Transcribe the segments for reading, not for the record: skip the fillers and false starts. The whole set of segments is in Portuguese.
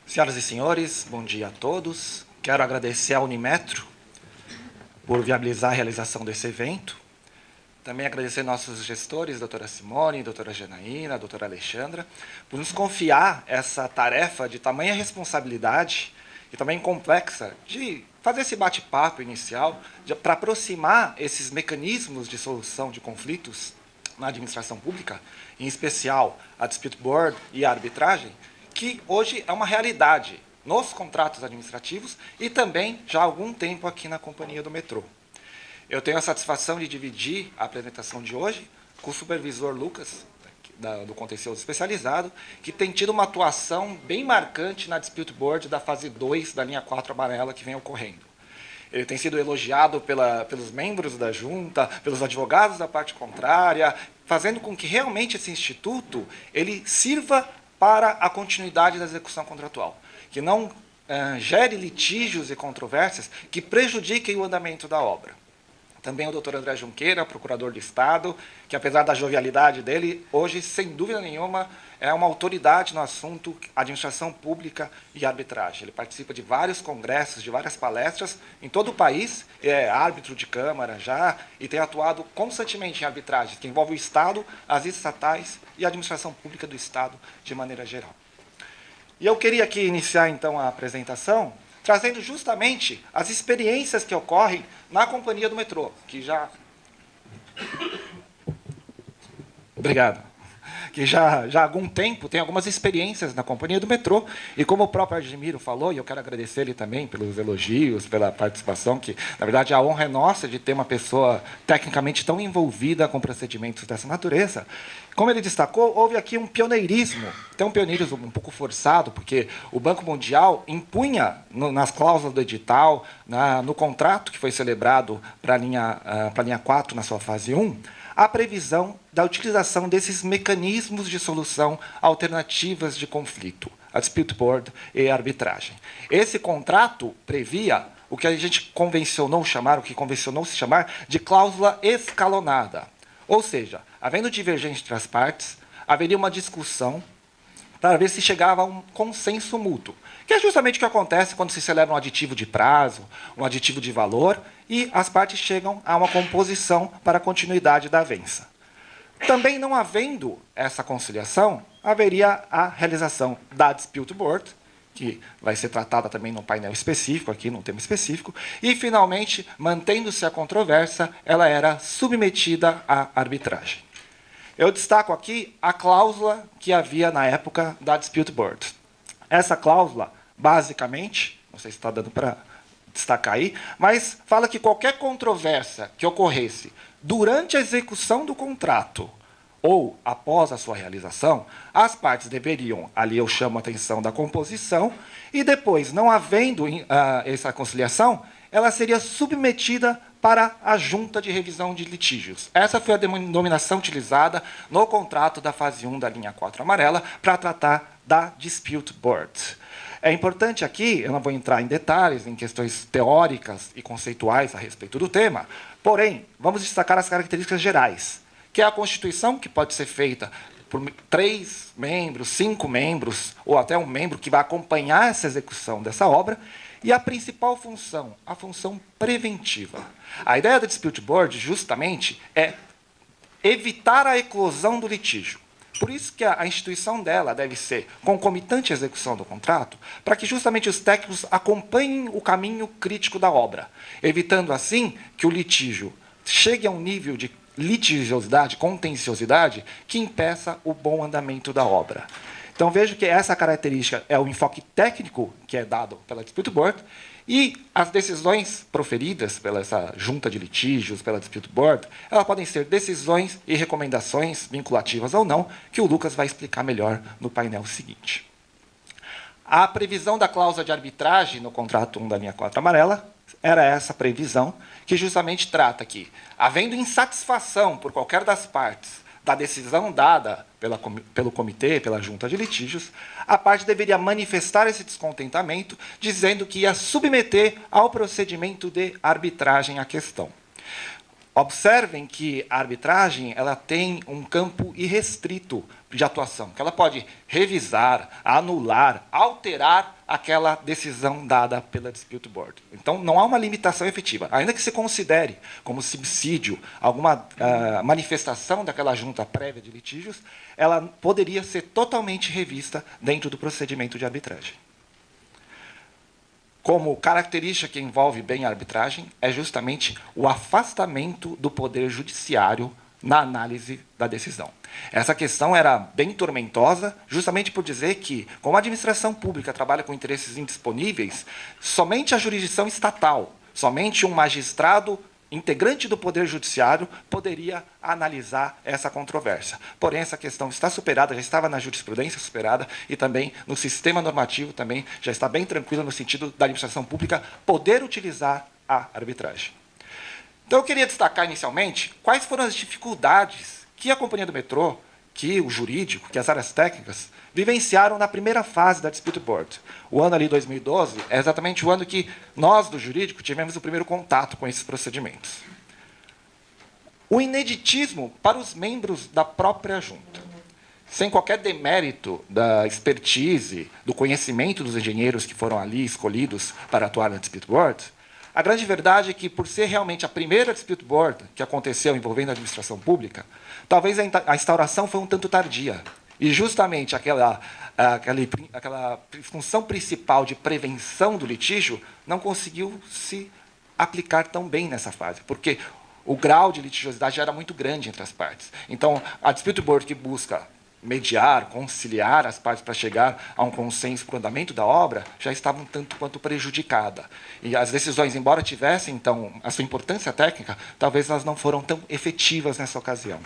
Senhoras e senhores, bom dia a todos. Quero agradecer à Unimetro por viabilizar a realização desse evento. Também agradecer nossos gestores, doutora Simone, doutora Janaína, doutora Alexandra, por nos confiar essa tarefa de tamanha responsabilidade e também complexa de fazer esse bate-papo inicial para aproximar esses mecanismos de solução de conflitos na administração pública, em especial a Dispute Board e a arbitragem, que hoje é uma realidade nos contratos administrativos e também já há algum tempo aqui na Companhia do Metrô. Eu tenho a satisfação de dividir a apresentação de hoje com o supervisor Lucas, do Contencioso Especializado, que tem tido uma atuação bem marcante na Dispute Board da fase 2 da linha 4 amarela que vem ocorrendo. Ele tem sido elogiado pelos membros da junta, pelos advogados da parte contrária, fazendo com que realmente esse instituto ele sirva para a continuidade da execução contratual, que não gere litígios e controvérsias que prejudiquem o andamento da obra. Também o doutor André Junqueira, procurador do Estado, que, apesar da jovialidade dele, hoje, sem dúvida nenhuma, é uma autoridade no assunto administração pública e arbitragem. Ele participa de vários congressos, de várias palestras em todo o país, é árbitro de Câmara já, e tem atuado constantemente em arbitragens que envolvem o Estado, as estatais e a administração pública do Estado de maneira geral. E eu queria aqui iniciar, então, a apresentação trazendo justamente as experiências que ocorrem na Companhia do Metrô, que já... Obrigado. Que já há algum tempo tem algumas experiências na Companhia do Metrô, e como o próprio Admiro falou, e eu quero agradecer ele também pelos elogios, pela participação, que, na verdade, a honra é nossa de ter uma pessoa tecnicamente tão envolvida com procedimentos dessa natureza. Como ele destacou, houve aqui um pioneirismo, até um pioneirismo um pouco forçado, porque o Banco Mundial impunha nas cláusulas do edital, no contrato que foi celebrado para a linha 4, na sua fase 1, a previsão da utilização desses mecanismos de solução alternativas de conflito, a Dispute Board e a arbitragem. Esse contrato previa o que a gente convencionou se chamar de cláusula escalonada. Ou seja, havendo divergência entre as partes, haveria uma discussão para ver se chegava a um consenso mútuo, que é justamente o que acontece quando se celebra um aditivo de prazo, um aditivo de valor, e as partes chegam a uma composição para a continuidade da avença. Também não havendo essa conciliação, haveria a realização da Dispute Board, que vai ser tratada também num painel específico, aqui num tema específico, e, finalmente, mantendo-se a controvérsia, ela era submetida à arbitragem. Eu destaco aqui a cláusula que havia na época da Dispute Board. Essa cláusula, basicamente, não sei se está dando para destacar aí, mas fala que qualquer controvérsia que ocorresse durante a execução do contrato ou após a sua realização, as partes deveriam, ali eu chamo a atenção da composição, e depois, não havendo essa conciliação, ela seria submetida para a Junta de Revisão de Litígios. Essa foi a denominação utilizada no contrato da fase 1 da linha 4 amarela para tratar da Dispute Board. É importante aqui, eu não vou entrar em detalhes, em questões teóricas e conceituais a respeito do tema, porém, vamos destacar as características gerais, que é a Constituição, que pode ser feita por 3 membros, 5 membros, ou até um membro que vai acompanhar essa execução dessa obra, e a principal função, a função preventiva. A ideia da Dispute Board, justamente, é evitar a eclosão do litígio. Por isso que a instituição dela deve ser concomitante à execução do contrato, para que justamente os técnicos acompanhem o caminho crítico da obra, evitando, assim, que o litígio chegue a um nível de litigiosidade, contenciosidade, que impeça o bom andamento da obra. Então, vejo que essa característica é o enfoque técnico que é dado pela Dispute Board, e as decisões proferidas pela essa junta de litígios, pela Dispute Board, elas podem ser decisões e recomendações, vinculativas ou não, que o Lucas vai explicar melhor no painel seguinte. A previsão da cláusula de arbitragem no contrato 1 da linha 4 amarela era essa previsão, que justamente trata que, havendo insatisfação por qualquer das partes da decisão dada pelo comitê, pela junta de litígios, a parte deveria manifestar esse descontentamento, dizendo que ia submeter ao procedimento de arbitragem a questão. Observem que a arbitragem ela tem um campo irrestrito de atuação, que ela pode revisar, anular, alterar aquela decisão dada pela Dispute Board. Então, não há uma limitação efetiva. Ainda que se considere como subsídio alguma manifestação daquela junta prévia de litígios, ela poderia ser totalmente revista dentro do procedimento de arbitragem. Como característica que envolve bem a arbitragem é justamente o afastamento do poder judiciário na análise da decisão. Essa questão era bem tormentosa, justamente por dizer que, como a administração pública trabalha com interesses indisponíveis, somente a jurisdição estatal, somente um magistrado integrante do Poder Judiciário poderia analisar essa controvérsia. Porém, essa questão está superada, já estava na jurisprudência superada e também no sistema normativo também já está bem tranquilo no sentido da administração pública poder utilizar a arbitragem. Então, eu queria destacar inicialmente quais foram as dificuldades que a Companhia do Metrô, que o jurídico, que as áreas técnicas, vivenciaram na primeira fase da Dispute Board. O ano ali, 2012, é exatamente o ano que nós, do jurídico, tivemos o primeiro contato com esses procedimentos. O ineditismo para os membros da própria junta. Sem qualquer demérito da expertise, do conhecimento dos engenheiros que foram ali escolhidos para atuar na Dispute Board, a grande verdade é que, por ser realmente a primeira Dispute Board que aconteceu envolvendo a administração pública, talvez a instauração foi um tanto tardia. E justamente aquela função principal de prevenção do litígio não conseguiu se aplicar tão bem nessa fase, porque o grau de litigiosidade já era muito grande entre as partes. Então, a Dispute Board que busca mediar, conciliar as partes para chegar a um consenso para o andamento da obra, já estava um tanto quanto prejudicada. E as decisões, embora tivessem, então, a sua importância técnica, talvez elas não foram tão efetivas nessa ocasião.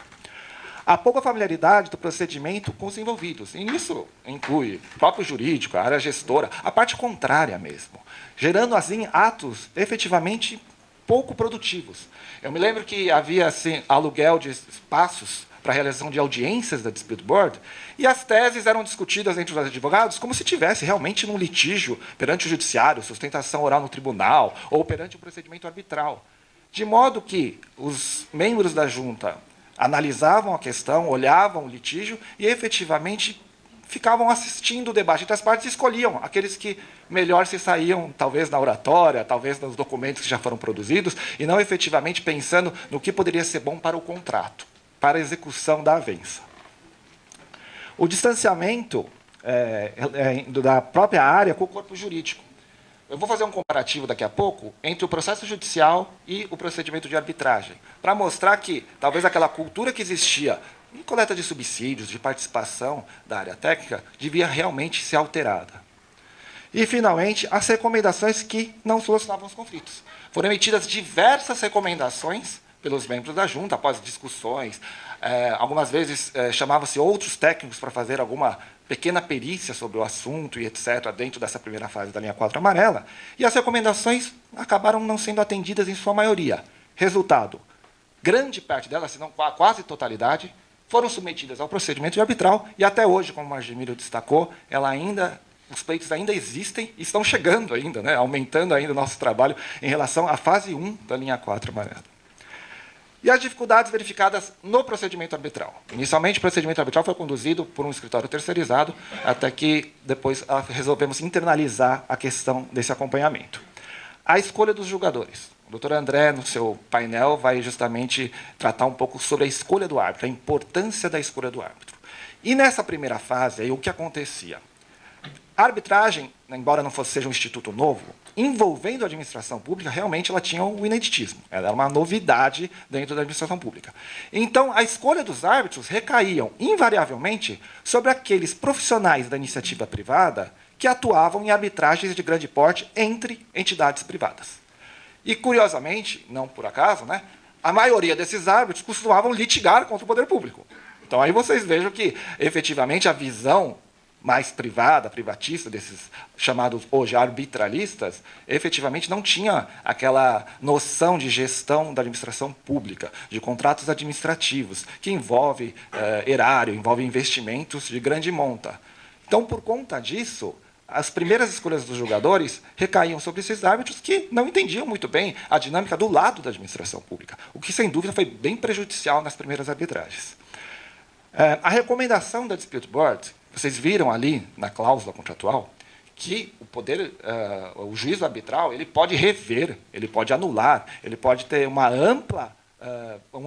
A pouca familiaridade do procedimento com os envolvidos. E nisso inclui o próprio jurídico, a área gestora, a parte contrária mesmo, gerando, assim, atos efetivamente pouco produtivos. Eu me lembro que havia assim, aluguel de espaços para a realização de audiências da Dispute Board, e as teses eram discutidas entre os advogados como se tivesse realmente num litígio perante o judiciário, sustentação oral no tribunal, ou perante o procedimento arbitral. De modo que os membros da junta analisavam a questão, olhavam o litígio e, efetivamente, ficavam assistindo o debate entre as partes e escolhiam aqueles que melhor se saíam, talvez na oratória, talvez nos documentos que já foram produzidos, e não efetivamente pensando no que poderia ser bom para o contrato, para a execução da avença. O distanciamento da própria área com o corpo jurídico. Eu vou fazer um comparativo daqui a pouco entre o processo judicial e o procedimento de arbitragem, para mostrar que talvez aquela cultura que existia em coleta de subsídios, de participação da área técnica, devia realmente ser alterada. E, finalmente, as recomendações que não solucionavam os conflitos. Foram emitidas diversas recomendações pelos membros da junta, após discussões. Algumas vezes chamavam-se outros técnicos para fazer alguma pequena perícia sobre o assunto e etc., dentro dessa primeira fase da linha 4 amarela, e as recomendações acabaram não sendo atendidas em sua maioria. Resultado, grande parte delas, se não quase totalidade, foram submetidas ao procedimento arbitral, e até hoje, como o Argemiro destacou, os pleitos ainda existem e estão chegando ainda, né, aumentando ainda o nosso trabalho em relação à fase 1 da linha 4 amarela. E as dificuldades verificadas no procedimento arbitral. Inicialmente, o procedimento arbitral foi conduzido por um escritório terceirizado, até que depois resolvemos internalizar a questão desse acompanhamento. A escolha dos julgadores. O doutor André, no seu painel, vai justamente tratar um pouco sobre a escolha do árbitro, a importância da escolha do árbitro. E nessa primeira fase, aí, o que acontecia? A arbitragem, embora não seja um instituto novo, envolvendo a administração pública, realmente ela tinha o ineditismo. Ela era uma novidade dentro da administração pública. Então, a escolha dos árbitros recaíam, invariavelmente, sobre aqueles profissionais da iniciativa privada que atuavam em arbitragens de grande porte entre entidades privadas. E, curiosamente, não por acaso, né, a maioria desses árbitros costumavam litigar contra o poder público. Então, aí vocês vejam que, efetivamente, a visão mais privada, privatista, desses chamados hoje arbitralistas, efetivamente não tinha aquela noção de gestão da administração pública, de contratos administrativos, que envolve erário, envolve investimentos de grande monta. Então, por conta disso, as primeiras escolhas dos jogadores recaíam sobre esses árbitros que não entendiam muito bem a dinâmica do lado da administração pública, o que, sem dúvida, foi bem prejudicial nas primeiras arbitragens. A recomendação da Dispute Board, vocês viram ali na cláusula contratual, que o poder, o juízo arbitral, ele pode rever, ele pode anular, ele pode ter um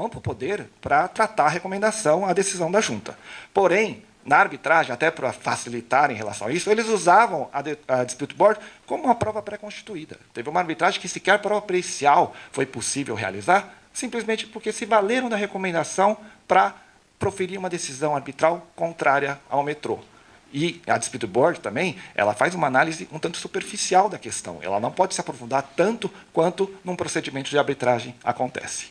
amplo poder para tratar a recomendação, a decisão da junta. Porém, na arbitragem, até para facilitar em relação a isso, eles usavam a Dispute Board como uma prova pré-constituída. Teve uma arbitragem que sequer prova pericial foi possível realizar, simplesmente porque se valeram da recomendação para proferir uma decisão arbitral contrária ao metrô. E a Dispute Board também, ela faz uma análise um tanto superficial da questão. Ela não pode se aprofundar tanto quanto num procedimento de arbitragem acontece.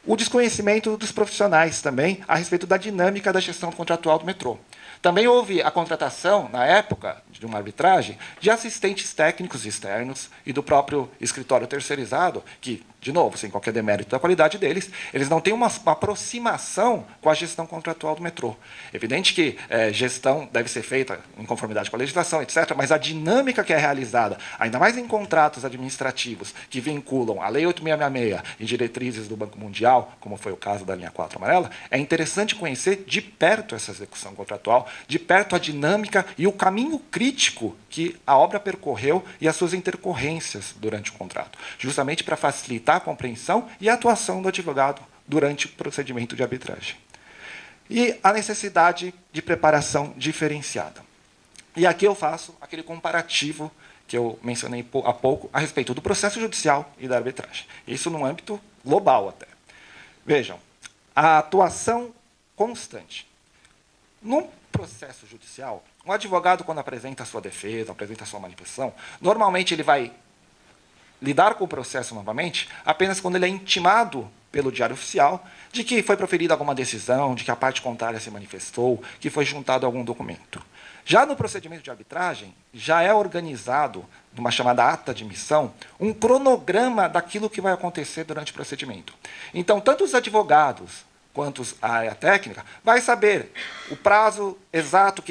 O desconhecimento dos profissionais também a respeito da dinâmica da gestão contratual do metrô. Também houve a contratação, na época de uma arbitragem, de assistentes técnicos externos e do próprio escritório terceirizado, que, de novo, sem qualquer demérito da qualidade deles, eles não têm uma aproximação com a gestão contratual do metrô. Evidente que gestão deve ser feita em conformidade com a legislação, etc., mas a dinâmica que é realizada, ainda mais em contratos administrativos que vinculam a Lei 8666 e diretrizes do Banco Mundial, como foi o caso da linha 4 amarela, é interessante conhecer de perto essa execução contratual, de perto a dinâmica e o caminho crítico que a obra percorreu e as suas intercorrências durante o contrato, justamente para facilitar a compreensão e a atuação do advogado durante o procedimento de arbitragem. E a necessidade de preparação diferenciada. E aqui eu faço aquele comparativo que eu mencionei há pouco a respeito do processo judicial e da arbitragem. Isso num âmbito global até. Vejam, a atuação constante. Num processo judicial, um advogado, quando apresenta a sua defesa, apresenta a sua manifestação, normalmente ele vai lidar com o processo novamente apenas quando ele é intimado pelo diário oficial de que foi proferida alguma decisão, de que a parte contrária se manifestou, que foi juntado algum documento. Já no procedimento de arbitragem, já é organizado, numa chamada ata de missão, um cronograma daquilo que vai acontecer durante o procedimento. Então, tanto os advogados quanto a área técnica, vai saber o prazo exato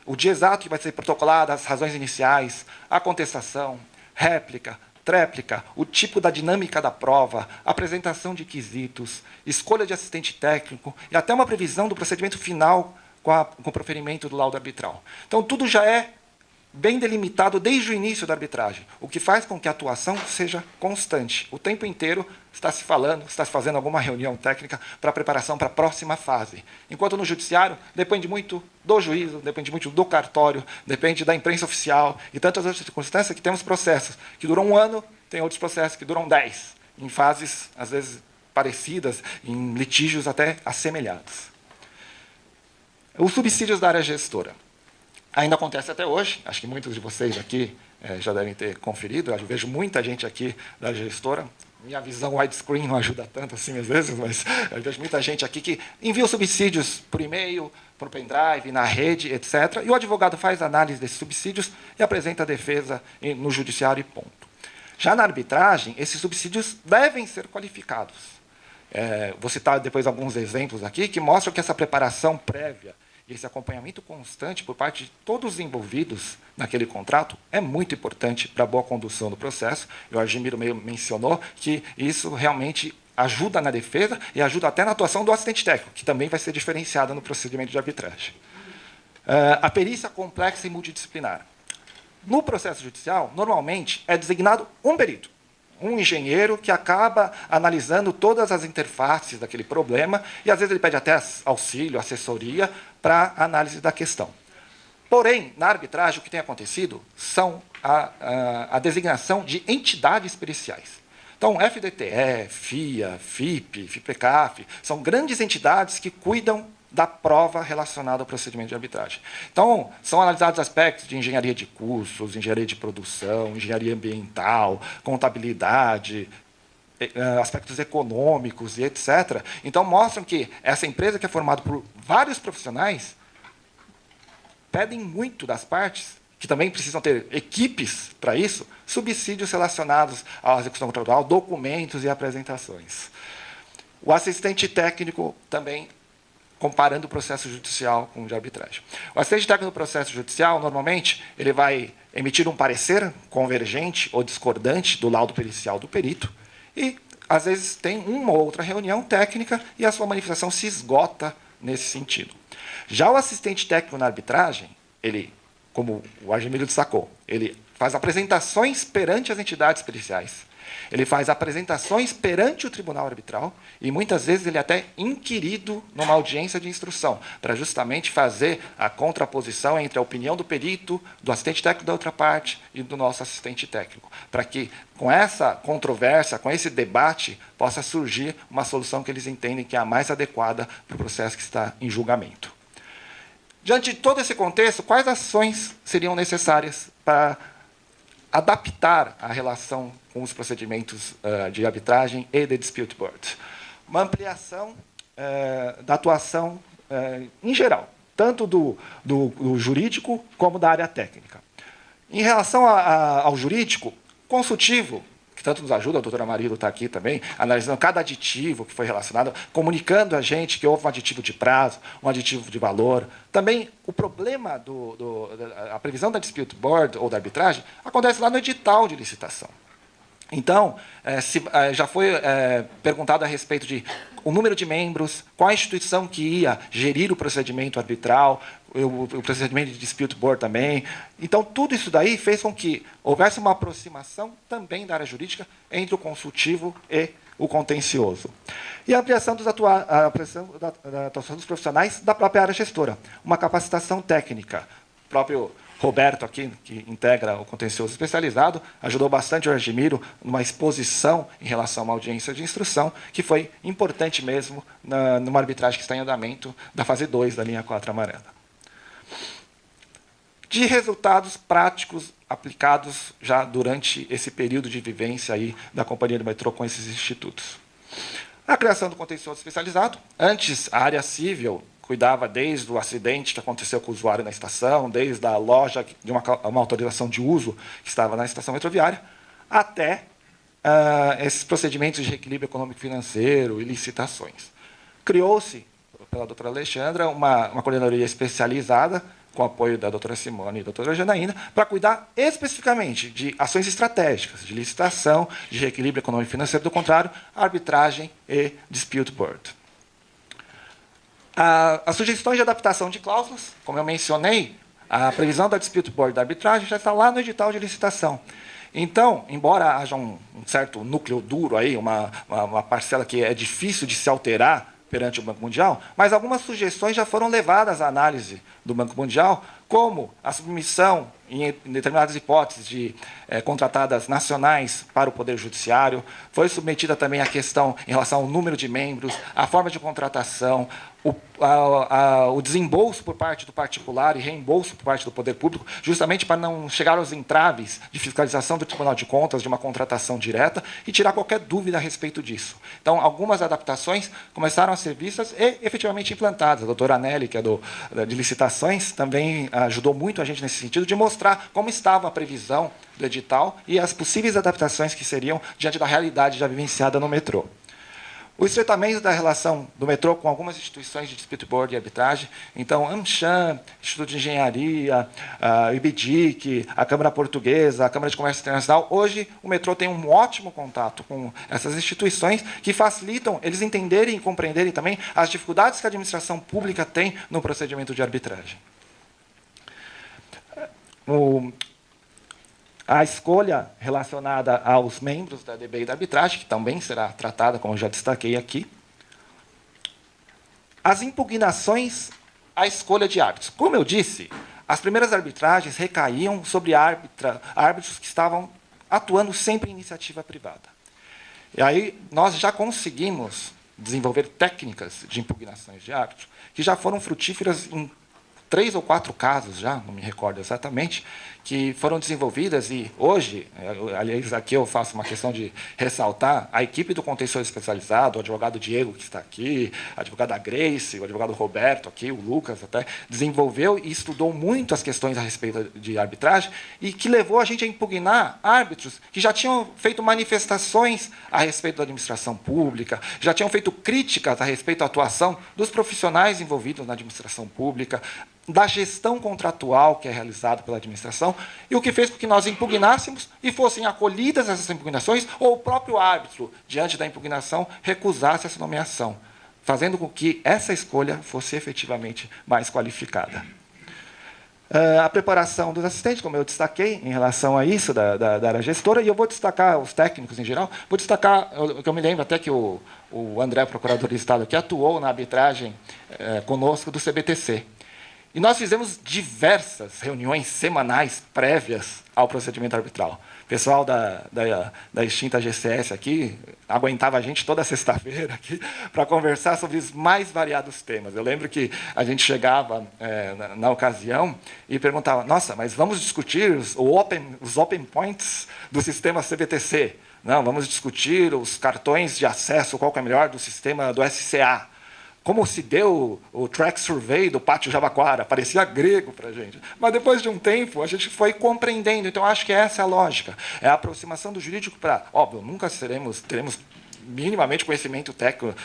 o dia exato que vai ser protocolado, as razões iniciais, a contestação, réplica, tréplica, o tipo da dinâmica da prova, apresentação de quesitos, escolha de assistente técnico e até uma previsão do procedimento final com o proferimento do laudo arbitral. Então, tudo já é bem delimitado desde o início da arbitragem, o que faz com que a atuação seja constante. O tempo inteiro está se falando, está se fazendo alguma reunião técnica para a preparação para a próxima fase. Enquanto no judiciário, depende muito do juízo, depende muito do cartório, depende da imprensa oficial e tantas outras circunstâncias que temos processos que duram 1 ano, tem outros processos que duram 10, em fases, às vezes, parecidas, em litígios até assemelhados. Os subsídios da área gestora. Ainda acontece até hoje, acho que muitos de vocês aqui já devem ter conferido, eu vejo muita gente aqui da gestora, minha visão widescreen não ajuda tanto assim às vezes, mas eu vejo muita gente aqui que envia subsídios por e-mail, por pendrive, na rede, etc., e o advogado faz análise desses subsídios e apresenta a defesa no judiciário e ponto. Já na arbitragem, esses subsídios devem ser qualificados. Vou citar depois alguns exemplos aqui que mostram que essa preparação prévia e esse acompanhamento constante por parte de todos os envolvidos naquele contrato é muito importante para a boa condução do processo. O Argimiro mencionou que isso realmente ajuda na defesa e ajuda até na atuação do assistente técnico, que também vai ser diferenciada no procedimento de arbitragem. A perícia complexa e multidisciplinar. No processo judicial, normalmente, é designado um perito, um engenheiro que acaba analisando todas as interfaces daquele problema e, às vezes, ele pede até auxílio, assessoria para a análise da questão. Porém, na arbitragem, o que tem acontecido são a designação de entidades periciais. Então, FDTE, FIA, FIP, FIPECAF, são grandes entidades que cuidam da prova relacionada ao procedimento de arbitragem. Então, são analisados aspectos de engenharia de custos, engenharia de produção, engenharia ambiental, contabilidade, aspectos econômicos e etc. Então, mostram que essa empresa, que é formada por vários profissionais, pedem muito das partes, que também precisam ter equipes para isso, subsídios relacionados à execução contratual, documentos e apresentações. O assistente técnico também comparando o processo judicial com o de arbitragem. O assistente técnico do processo judicial, normalmente, ele vai emitir um parecer convergente ou discordante do laudo pericial do perito e, às vezes, tem uma ou outra reunião técnica e a sua manifestação se esgota nesse sentido. Já o assistente técnico na arbitragem, ele, como o Argemiro destacou, ele faz apresentações perante as entidades periciais, ele faz apresentações perante o tribunal arbitral e, muitas vezes, ele é até inquirido numa audiência de instrução, para justamente fazer a contraposição entre a opinião do perito, do assistente técnico da outra parte e do nosso assistente técnico, para que, com essa controvérsia, com esse debate, possa surgir uma solução que eles entendem que é a mais adequada para o processo que está em julgamento. Diante de todo esse contexto, quais ações seriam necessárias para adaptar a relação com os procedimentos de arbitragem e de dispute board? Uma ampliação da atuação em geral, tanto do jurídico como da área técnica. Em relação ao jurídico, consultivo, que tanto nos ajuda, a doutora Marilo está aqui também, analisando cada aditivo que foi relacionado, comunicando a gente que houve um aditivo de prazo, um aditivo de valor. Também o problema a previsão da dispute board ou da arbitragem acontece lá no edital de licitação. Então, já foi perguntado a respeito de o número de membros, qual a instituição que ia gerir o procedimento arbitral, o procedimento de dispute board também. Então, tudo isso daí fez com que houvesse uma aproximação também da área jurídica entre o consultivo e o contencioso. E a ampliação da atuação dos profissionais da própria área gestora, uma capacitação técnica. O próprio Roberto, aqui, que integra o contencioso especializado, ajudou bastante o Argemiro numa exposição em relação a uma audiência de instrução, que foi importante mesmo numa arbitragem que está em andamento da fase 2 da linha 4 amarela. De resultados práticos aplicados já durante esse período de vivência aí da Companhia do Metrô com esses institutos. A criação do contencioso especializado. Antes, a área civil cuidava desde o acidente que aconteceu com o usuário na estação, desde a loja de uma autorização de uso que estava na estação metroviária, até esses procedimentos de reequilíbrio econômico-financeiro e licitações. Criou-se, pela doutora Alexandra, uma coordenadoria especializada, com o apoio da doutora Simone e da doutora Janaína, para cuidar especificamente de ações estratégicas, de licitação, de reequilíbrio econômico-financeiro, do contrário, arbitragem e dispute board. As sugestões de adaptação de cláusulas, como eu mencionei, a previsão da dispute board da arbitragem já está lá no edital de licitação. Então, embora haja um certo núcleo duro aí, uma parcela que é difícil de se alterar perante o Banco Mundial, mas algumas sugestões já foram levadas à análise do Banco Mundial, como a submissão, em determinadas hipóteses, de contratadas nacionais para o Poder Judiciário. Foi submetida também a questão em relação ao número de membros, a forma de contratação, o desembolso por parte do particular e reembolso por parte do poder público, justamente para não chegar aos entraves de fiscalização do Tribunal de Contas de uma contratação direta e tirar qualquer dúvida a respeito disso. Então, algumas adaptações começaram a ser vistas e efetivamente implantadas. A doutora Nelly, que é de licitações, também ajudou muito a gente nesse sentido, de mostrar como estava a previsão do edital e as possíveis adaptações que seriam diante da realidade já vivenciada no metrô. O estreitamento da relação do metrô com algumas instituições de dispute board e arbitragem, então, AmCham, Instituto de Engenharia, a IBDIC, a Câmara Portuguesa, a Câmara de Comércio Internacional. Hoje, o metrô tem um ótimo contato com essas instituições que facilitam eles entenderem e compreenderem também as dificuldades que a administração pública tem no procedimento de arbitragem. A escolha relacionada aos membros da DB e da arbitragem, que também será tratada, como eu já destaquei aqui. As impugnações à escolha de árbitros. Como eu disse, as primeiras arbitragens recaíam sobre árbitros que estavam atuando sempre em iniciativa privada. E aí nós já conseguimos desenvolver técnicas de impugnações de árbitros que já foram frutíferas em 3 ou 4 casos já, não me recordo exatamente, que foram desenvolvidas e hoje, aliás, aqui eu faço uma questão de ressaltar, a equipe do contencioso especializado, o advogado Diego, que está aqui, a advogada Grace, o advogado Roberto, aqui, o Lucas até, desenvolveu e estudou muito as questões a respeito de arbitragem e que levou a gente a impugnar árbitros que já tinham feito manifestações a respeito da administração pública, já tinham feito críticas a respeito da atuação dos profissionais envolvidos na administração pública, da gestão contratual que é realizada pela administração, e o que fez com que nós impugnássemos e fossem acolhidas essas impugnações, ou o próprio árbitro, diante da impugnação, recusasse essa nomeação, fazendo com que essa escolha fosse efetivamente mais qualificada. A preparação dos assistentes, como eu destaquei, em relação a isso, da área gestora, e eu vou destacar os técnicos em geral, vou destacar, eu me lembro até que o André, procurador de Estado, que atuou na arbitragem conosco do CBTC. E nós fizemos diversas reuniões semanais prévias ao procedimento arbitral. O pessoal da extinta GCS aqui aguentava a gente toda sexta-feira aqui para conversar sobre os mais variados temas. Eu lembro que a gente chegava na ocasião e perguntava: nossa, mas vamos discutir os open points do sistema CBTC? Não, vamos discutir os cartões de acesso, qual que é melhor do sistema do SCA. Como se deu o track survey do Pátio Jabaquara, parecia grego para a gente. Mas, depois de um tempo, a gente foi compreendendo. Então, acho que essa é a lógica. É a aproximação do jurídico para... Óbvio, nunca teremos minimamente conhecimento técnico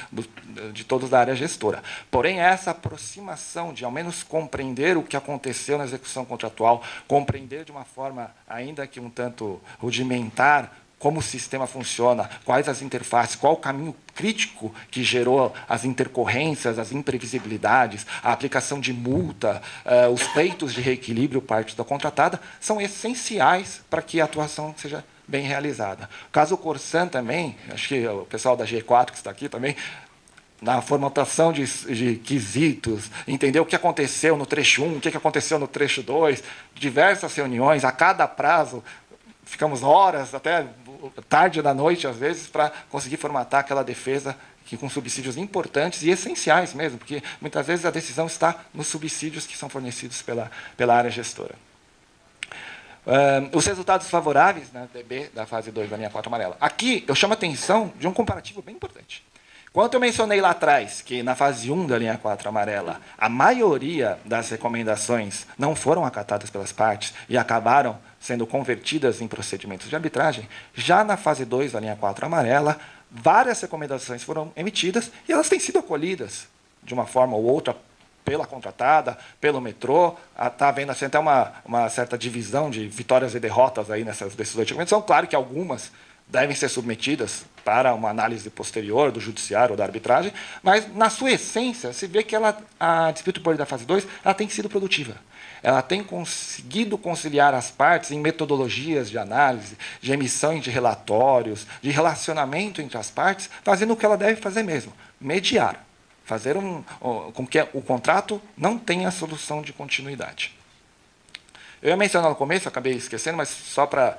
de todos da área gestora. Porém, essa aproximação de, ao menos, compreender o que aconteceu na execução contratual, compreender de uma forma, ainda que um tanto rudimentar, como o sistema funciona, quais as interfaces, qual o caminho crítico que gerou as intercorrências, as imprevisibilidades, a aplicação de multa, os pleitos de reequilíbrio parte da contratada, são essenciais para que a atuação seja bem realizada. O caso Corsan também, acho que o pessoal da G4 que está aqui também, na formatação de quesitos, entender o que aconteceu no trecho 1, o que aconteceu no trecho 2, diversas reuniões, a cada prazo, ficamos horas, até tarde da noite, às vezes, para conseguir formatar aquela defesa que, com subsídios importantes e essenciais mesmo, porque, muitas vezes, a decisão está nos subsídios que são fornecidos pela área gestora. Os resultados favoráveis na DB da fase 2 da linha 4 amarela. Aqui, eu chamo a atenção de um comparativo bem importante. Quando eu mencionei lá atrás que, na fase 1 da linha 4 amarela, a maioria das recomendações não foram acatadas pelas partes e acabaram sendo convertidas em procedimentos de arbitragem, já na fase 2 da linha 4 amarela, várias recomendações foram emitidas e elas têm sido acolhidas, de uma forma ou outra, pela contratada, pelo metrô. Está havendo assim, até uma certa divisão de vitórias e derrotas aí nessas decisões de recomendação. Claro que algumas devem ser submetidas para uma análise posterior do judiciário ou da arbitragem, mas, na sua essência, se vê que a Dispute Board da fase 2 ela tem sido produtiva. Ela tem conseguido conciliar as partes em metodologias de análise, de emissão de relatórios, de relacionamento entre as partes, fazendo o que ela deve fazer mesmo, mediar, fazer com que o contrato não tenha solução de continuidade. Eu ia mencionar no começo, acabei esquecendo, mas só para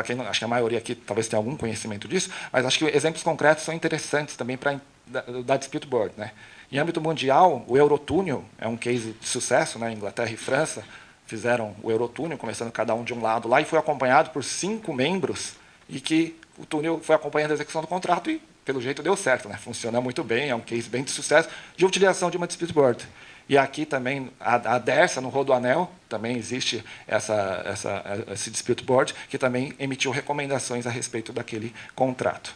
quem não, acho que a maioria aqui talvez tenha algum conhecimento disso, mas acho que exemplos concretos são interessantes também da Dispute Board, né? Em âmbito mundial, o Eurotúnel é um case de sucesso, né? Inglaterra e França fizeram o Eurotúnel, começando cada um de um lado lá, e foi acompanhado por 5 membros, e que o túnel foi acompanhando a execução do contrato e, pelo jeito, deu certo, né? Funciona muito bem, é um case bem de sucesso de utilização de uma Dispute Board. E aqui também, a DERSA, no Rodoanel, também existe esse Dispute Board, que também emitiu recomendações a respeito daquele contrato.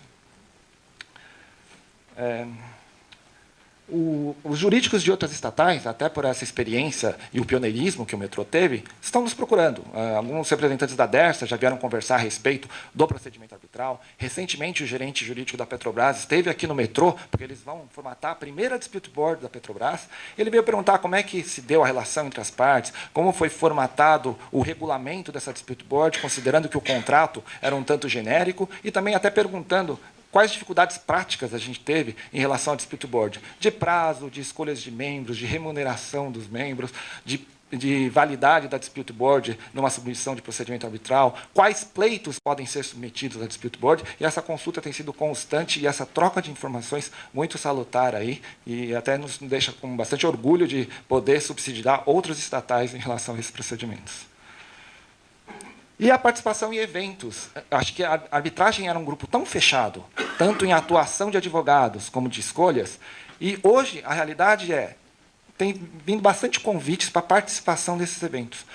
Os jurídicos de outras estatais, até por essa experiência e o pioneirismo que o metrô teve, estão nos procurando. Alguns representantes da DERSA já vieram conversar a respeito do procedimento arbitral. Recentemente, o gerente jurídico da Petrobras esteve aqui no metrô, porque eles vão formatar a primeira Dispute Board da Petrobras. Ele veio perguntar como é que se deu a relação entre as partes, como foi formatado o regulamento dessa Dispute Board, considerando que o contrato era um tanto genérico, e também até perguntando quais dificuldades práticas a gente teve em relação à Dispute Board, de prazo, de escolhas de membros, de remuneração dos membros, de de validade da dispute board numa submissão de procedimento arbitral, quais pleitos podem ser submetidos à dispute board, e essa consulta tem sido constante e essa troca de informações muito salutar aí, e até nos deixa com bastante orgulho de poder subsidiar outros estatais em relação a esses procedimentos. E a participação em eventos. Acho que a arbitragem era um grupo tão fechado, tanto em atuação de advogados como de escolhas, e hoje a realidade tem vindo bastante convites para a participação desses eventos,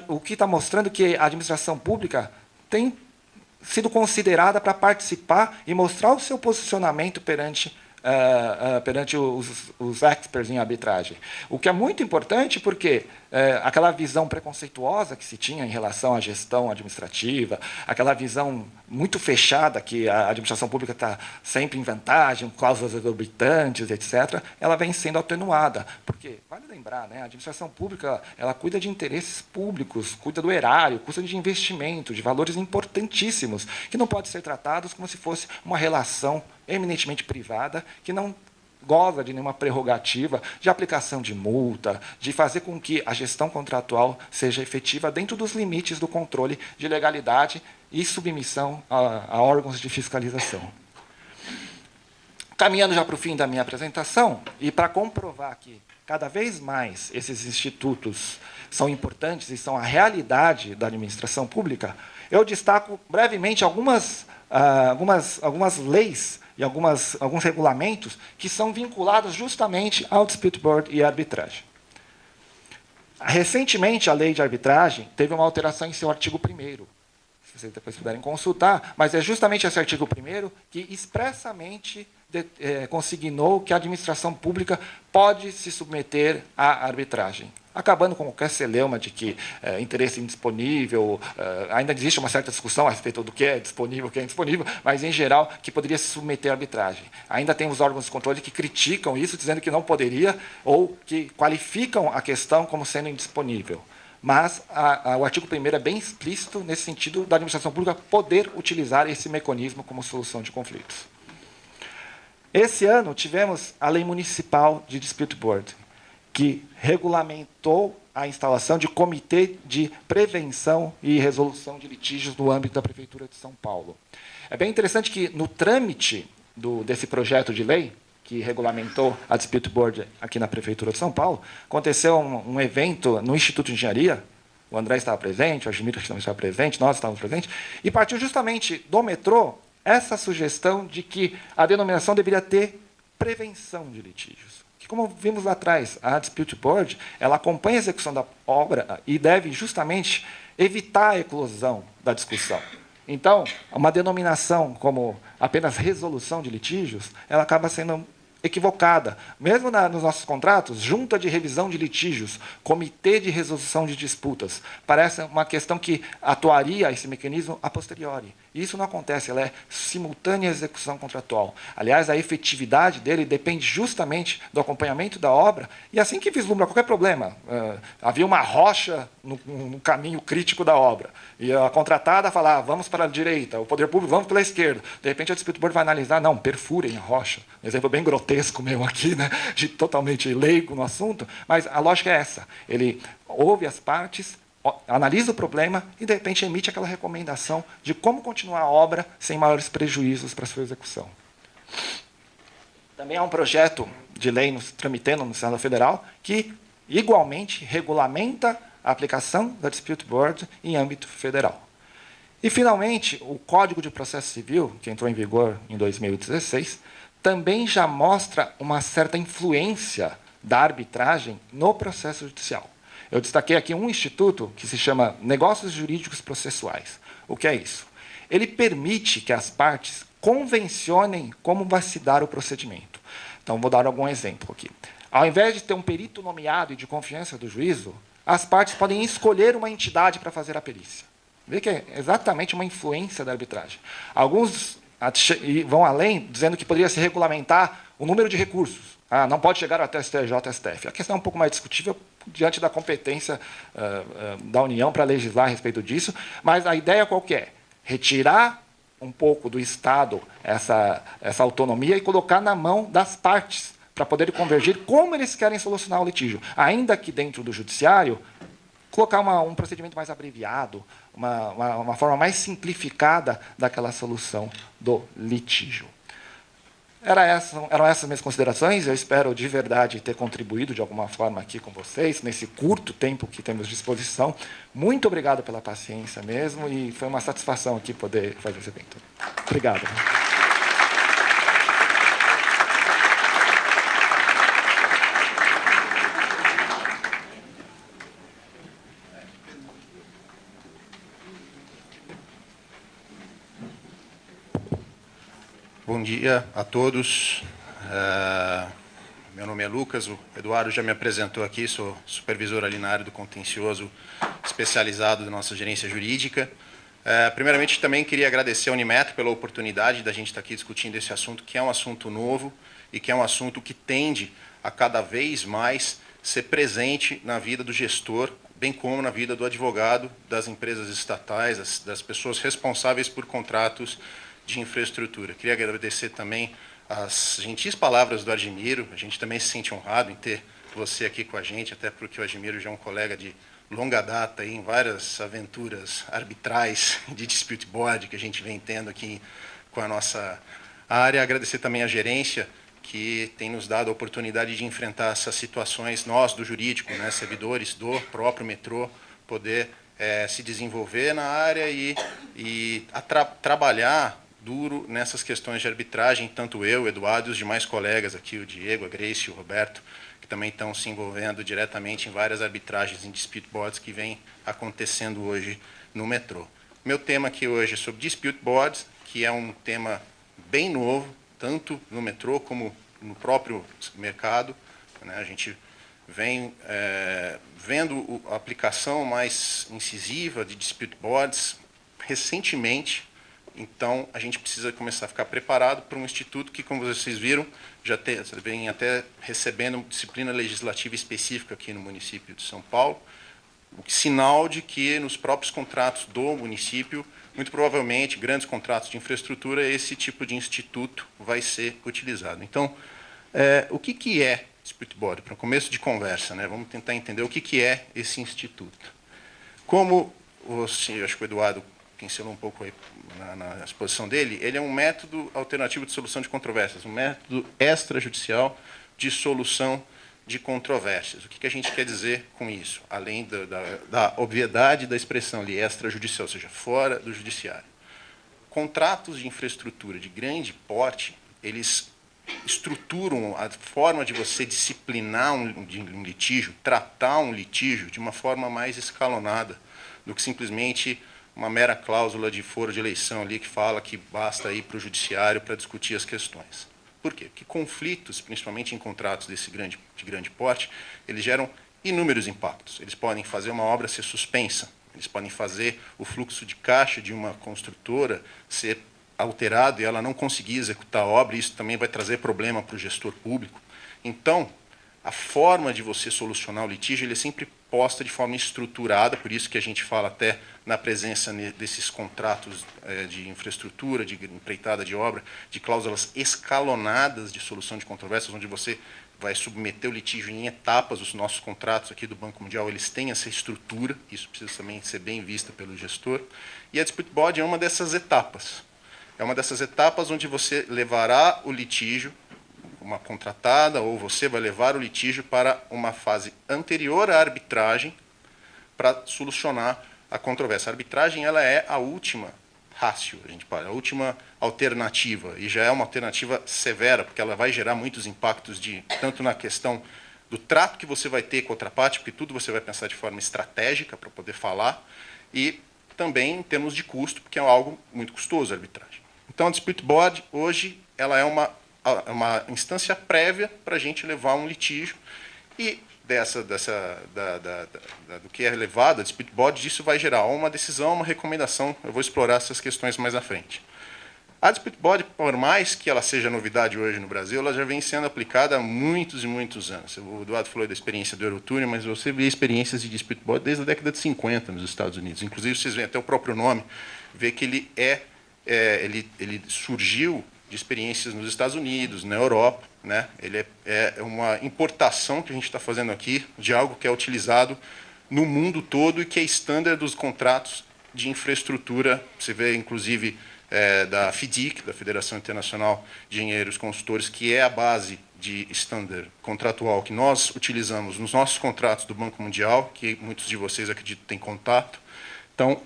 o que está mostrando que a administração pública tem sido considerada para participar e mostrar o seu posicionamento perante os experts em arbitragem. O que é muito importante porque aquela visão preconceituosa que se tinha em relação à gestão administrativa, aquela visão muito fechada que a administração pública está sempre em vantagem, cláusulas exorbitantes, etc., ela vem sendo atenuada. Porque, vale lembrar, né, a administração pública ela cuida de interesses públicos, cuida do erário, cuida de investimento, de valores importantíssimos, que não podem ser tratados como se fosse uma relação eminentemente privada, que não goza de nenhuma prerrogativa de aplicação de multa, de fazer com que a gestão contratual seja efetiva dentro dos limites do controle de legalidade e submissão a órgãos de fiscalização. Caminhando já para o fim da minha apresentação, e para comprovar que cada vez mais esses institutos são importantes e são a realidade da administração pública, eu destaco brevemente algumas leis e alguns regulamentos que são vinculados justamente ao dispute board e à arbitragem. Recentemente, a lei de arbitragem teve uma alteração em seu artigo 1º, se vocês depois puderem consultar, mas é justamente esse artigo 1º que expressamente consignou que a administração pública pode se submeter à arbitragem, acabando com qualquer celeuma de que interesse indisponível, ainda existe uma certa discussão a respeito do que é disponível, o que é indisponível, mas, em geral, que poderia se submeter à arbitragem. Ainda tem os órgãos de controle que criticam isso, dizendo que não poderia, ou que qualificam a questão como sendo indisponível. Mas o artigo 1º é bem explícito nesse sentido da administração pública poder utilizar esse mecanismo como solução de conflitos. Esse ano, tivemos a Lei Municipal de Dispute Board, que regulamentou a instalação de comitê de prevenção e resolução de litígios no âmbito da Prefeitura de São Paulo. É bem interessante que, no trâmite desse projeto de lei, que regulamentou a Dispute Board aqui na Prefeitura de São Paulo, aconteceu um evento no Instituto de Engenharia, o André estava presente, o Admiro também estava presente, nós estávamos presentes, e partiu justamente do metrô essa sugestão de que a denominação deveria ter prevenção de litígios. Que, como vimos lá atrás, a Dispute Board ela acompanha a execução da obra e deve justamente evitar a eclosão da discussão. Então, uma denominação como apenas resolução de litígios, ela acaba sendo equivocada. Mesmo nos nossos contratos, junta de revisão de litígios, comitê de resolução de disputas, parece uma questão que atuaria esse mecanismo a posteriori. Isso não acontece, ela é simultânea à execução contratual. Aliás, a efetividade dele depende justamente do acompanhamento da obra, e assim que vislumbra qualquer problema, havia uma rocha no caminho crítico da obra, e a contratada fala, vamos para a direita, o poder público, vamos pela esquerda. De repente, a Dispute Board vai analisar, não, perfurem a rocha. Um exemplo bem grotesco meu aqui, né, de totalmente leigo no assunto, mas a lógica é essa. Ele ouve as partes, analisa o problema e, de repente, emite aquela recomendação de como continuar a obra sem maiores prejuízos para a sua execução. Também há um projeto de lei tramitando no Senado Federal que, igualmente, regulamenta a aplicação da Dispute Board em âmbito federal. E, finalmente, o Código de Processo Civil, que entrou em vigor em 2016, também já mostra uma certa influência da arbitragem no processo judicial. Eu destaquei aqui um instituto que se chama Negócios Jurídicos Processuais. O que é isso? Ele permite que as partes convencionem como vai se dar o procedimento. Então, vou dar algum exemplo aqui. Ao invés de ter um perito nomeado e de confiança do juízo, as partes podem escolher uma entidade para fazer a perícia. Vê que é exatamente uma influência da arbitragem. Alguns vão além, dizendo que poderia se regulamentar o número de recursos. Não pode chegar até STJ, STF. A questão é um pouco mais discutível diante da competência da União para legislar a respeito disso, mas a ideia qual que é? Retirar um pouco do Estado essa autonomia e colocar na mão das partes, para poderem convergir como eles querem solucionar o litígio. Ainda que dentro do judiciário, colocar um procedimento mais abreviado, uma forma mais simplificada daquela solução do litígio. Eram essas minhas considerações. Eu espero de verdade ter contribuído de alguma forma aqui com vocês, nesse curto tempo que temos à disposição. Muito obrigado pela paciência mesmo, e foi uma satisfação aqui poder fazer esse evento. Obrigado. Bom dia a todos. Meu nome é Lucas, o Eduardo já me apresentou aqui, sou supervisor ali na área do contencioso especializado da nossa gerência jurídica. Primeiramente, também queria agradecer ao Unimetro pela oportunidade da gente estar aqui discutindo esse assunto, que é um assunto novo e que é um assunto que tende a cada vez mais ser presente na vida do gestor, bem como na vida do advogado, das empresas estatais, das pessoas responsáveis por contratos de infraestrutura. Queria agradecer também as gentis palavras do Admiro. A gente também se sente honrado em ter você aqui com a gente, até porque o Admiro já é um colega de longa data em várias aventuras arbitrais de dispute board que a gente vem tendo aqui com a nossa área. Agradecer também a gerência, que tem nos dado a oportunidade de enfrentar essas situações, nós do jurídico, né, servidores do próprio metrô, poder se desenvolver na área e trabalhar duro nessas questões de arbitragem, tanto eu, o Eduardo e os demais colegas aqui, o Diego, a Grace, o Roberto, que também estão se envolvendo diretamente em várias arbitragens em dispute boards que vem acontecendo hoje no metrô. Meu tema aqui hoje é sobre dispute boards, que é um tema bem novo, tanto no metrô como no próprio mercado, né? A gente vem vendo a aplicação mais incisiva de dispute boards recentemente. Então, a gente precisa começar a ficar preparado para um instituto que, como vocês viram, já vem até recebendo disciplina legislativa específica aqui no município de São Paulo, o sinal de que nos próprios contratos do município, muito provavelmente, grandes contratos de infraestrutura, esse tipo de instituto vai ser utilizado. Então, o que é dispute board? Para o começo de conversa, né? Vamos tentar entender o que é esse instituto. Como você, acho que o Eduardo pincelou um pouco aí na exposição dele, ele é um método alternativo de solução de controvérsias, um método extrajudicial de solução de controvérsias. O que a gente quer dizer com isso? Além da obviedade da expressão ali, extrajudicial, ou seja, fora do judiciário. Contratos de infraestrutura de grande porte, eles estruturam a forma de você disciplinar um litígio, tratar um litígio de uma forma mais escalonada do que simplesmente uma mera cláusula de foro de eleição ali que fala que basta ir para o judiciário para discutir as questões. Por quê? Porque conflitos, principalmente em contratos de grande porte, eles geram inúmeros impactos. Eles podem fazer uma obra ser suspensa, eles podem fazer o fluxo de caixa de uma construtora ser alterado e ela não conseguir executar a obra, e isso também vai trazer problema para o gestor público. Então, a forma de você solucionar o litígio ele é sempre posta de forma estruturada, por isso que a gente fala até na presença desses contratos de infraestrutura, de empreitada de obra, de cláusulas escalonadas de solução de controvérsias, onde você vai submeter o litígio em etapas. Os nossos contratos aqui do Banco Mundial, eles têm essa estrutura, isso precisa também ser bem vista pelo gestor. E a dispute board é uma dessas etapas. É uma dessas etapas onde você levará o litígio, uma contratada, ou você vai levar o litígio para uma fase anterior à arbitragem para solucionar a controvérsia. A arbitragem ela é a última ratio, a última alternativa, e já é uma alternativa severa, porque ela vai gerar muitos impactos, tanto na questão do trato que você vai ter com a outra parte, porque tudo você vai pensar de forma estratégica para poder falar, e também em termos de custo, porque é algo muito custoso a arbitragem. Então, a dispute board, hoje, ela é uma instância prévia para a gente levar um litígio, e do que é levado a dispute board, isso vai gerar uma decisão, uma recomendação. Eu vou explorar essas questões mais à frente. A dispute board, por mais que ela seja novidade hoje no Brasil, ela já vem sendo aplicada há muitos e muitos anos. O Eduardo falou da experiência do Eurotúnel, mas você vê experiências de dispute board desde a década de 50 nos Estados Unidos. Inclusive, vocês veem até o próprio nome, vê que ele surgiu de experiências nos Estados Unidos, na Europa, né? Ele é uma importação que a gente está fazendo aqui de algo que é utilizado no mundo todo e que é standard dos contratos de infraestrutura. Você vê, inclusive, da FIDIC, da Federação Internacional de Engenheiros Consultores, que é a base de standard contratual que nós utilizamos nos nossos contratos do Banco Mundial, que muitos de vocês, acredito, têm contato. Então,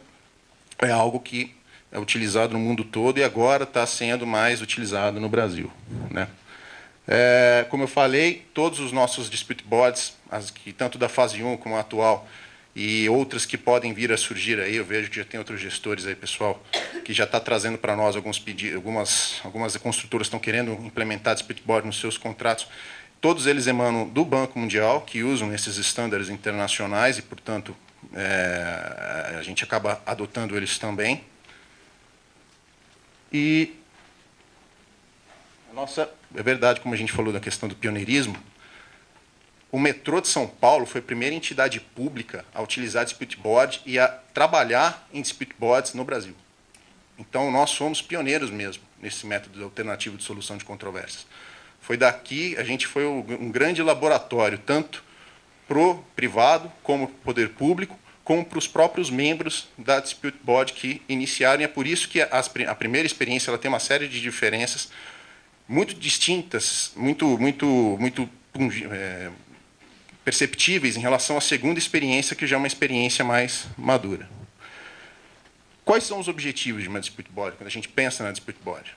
é algo que é utilizado no mundo todo e agora está sendo mais utilizado no Brasil, né? Como eu falei, todos os nossos dispute boards, tanto da fase 1 como a atual, e outras que podem vir a surgir aí, eu vejo que já tem outros gestores aí, pessoal, que já está trazendo para nós alguns pedidos, algumas construtoras estão querendo implementar dispute board nos seus contratos. Todos eles emanam do Banco Mundial, que usam esses estándares internacionais e, portanto, a gente acaba adotando eles também. E é verdade, como a gente falou da questão do pioneirismo, o metrô de São Paulo foi a primeira entidade pública a utilizar dispute board e a trabalhar em dispute boards no Brasil. Então, nós somos pioneiros mesmo nesse método alternativo de solução de controvérsias. Foi daqui, a gente foi um grande laboratório, tanto para o privado, como para o poder público, como para os próprios membros da dispute board que iniciaram. E é por isso que a primeira experiência ela tem uma série de diferenças muito distintas, muito perceptíveis em relação à segunda experiência, que já é uma experiência mais madura. Quais são os objetivos de uma dispute board, quando a gente pensa na dispute board?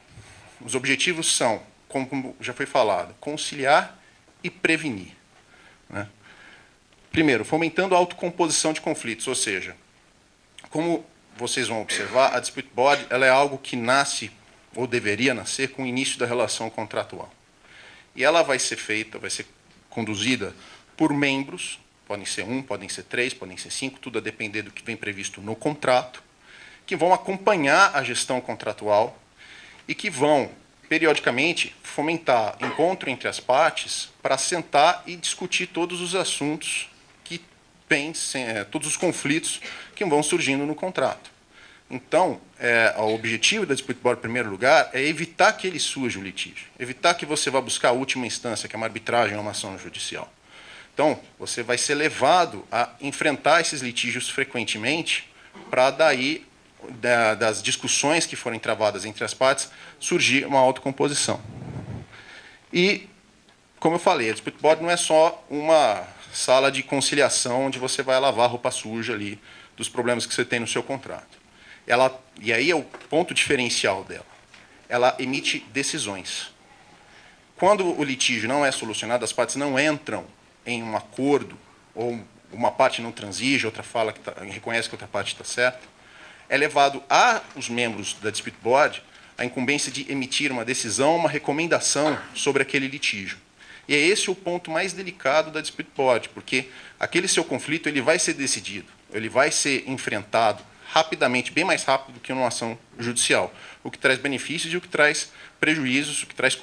Os objetivos são, como já foi falado, conciliar e prevenir, né? Primeiro, fomentando a autocomposição de conflitos, ou seja, como vocês vão observar, a dispute board ela é algo que nasce, ou deveria nascer, com o início da relação contratual. E ela vai ser conduzida por membros, podem ser 1, podem ser 3, podem ser 5, tudo a depender do que vem previsto no contrato, que vão acompanhar a gestão contratual e que vão, periodicamente, fomentar encontro entre as partes para sentar e discutir todos os assuntos que todos os conflitos que vão surgindo no contrato. Então, o objetivo da dispute board, em primeiro lugar, é evitar que ele surja o litígio, evitar que você vá buscar a última instância, que é uma arbitragem ou uma ação judicial. Então, você vai ser levado a enfrentar esses litígios frequentemente para daí, das discussões que forem travadas entre as partes, surgir uma autocomposição. E, como eu falei, a dispute board não é só uma sala de conciliação onde você vai lavar a roupa suja ali dos problemas que você tem no seu contrato. E aí é o ponto diferencial dela. Ela emite decisões. Quando o litígio não é solucionado, as partes não entram em um acordo, ou uma parte não transige, outra fala reconhece que outra parte está certa, é levado aos membros da dispute board a incumbência de emitir uma decisão, uma recomendação sobre aquele litígio. E é esse o ponto mais delicado da dispute board, porque aquele seu conflito ele vai ser decidido, ele vai ser enfrentado rapidamente, bem mais rápido do que uma ação judicial, o que traz benefícios e o que traz prejuízos, o que traz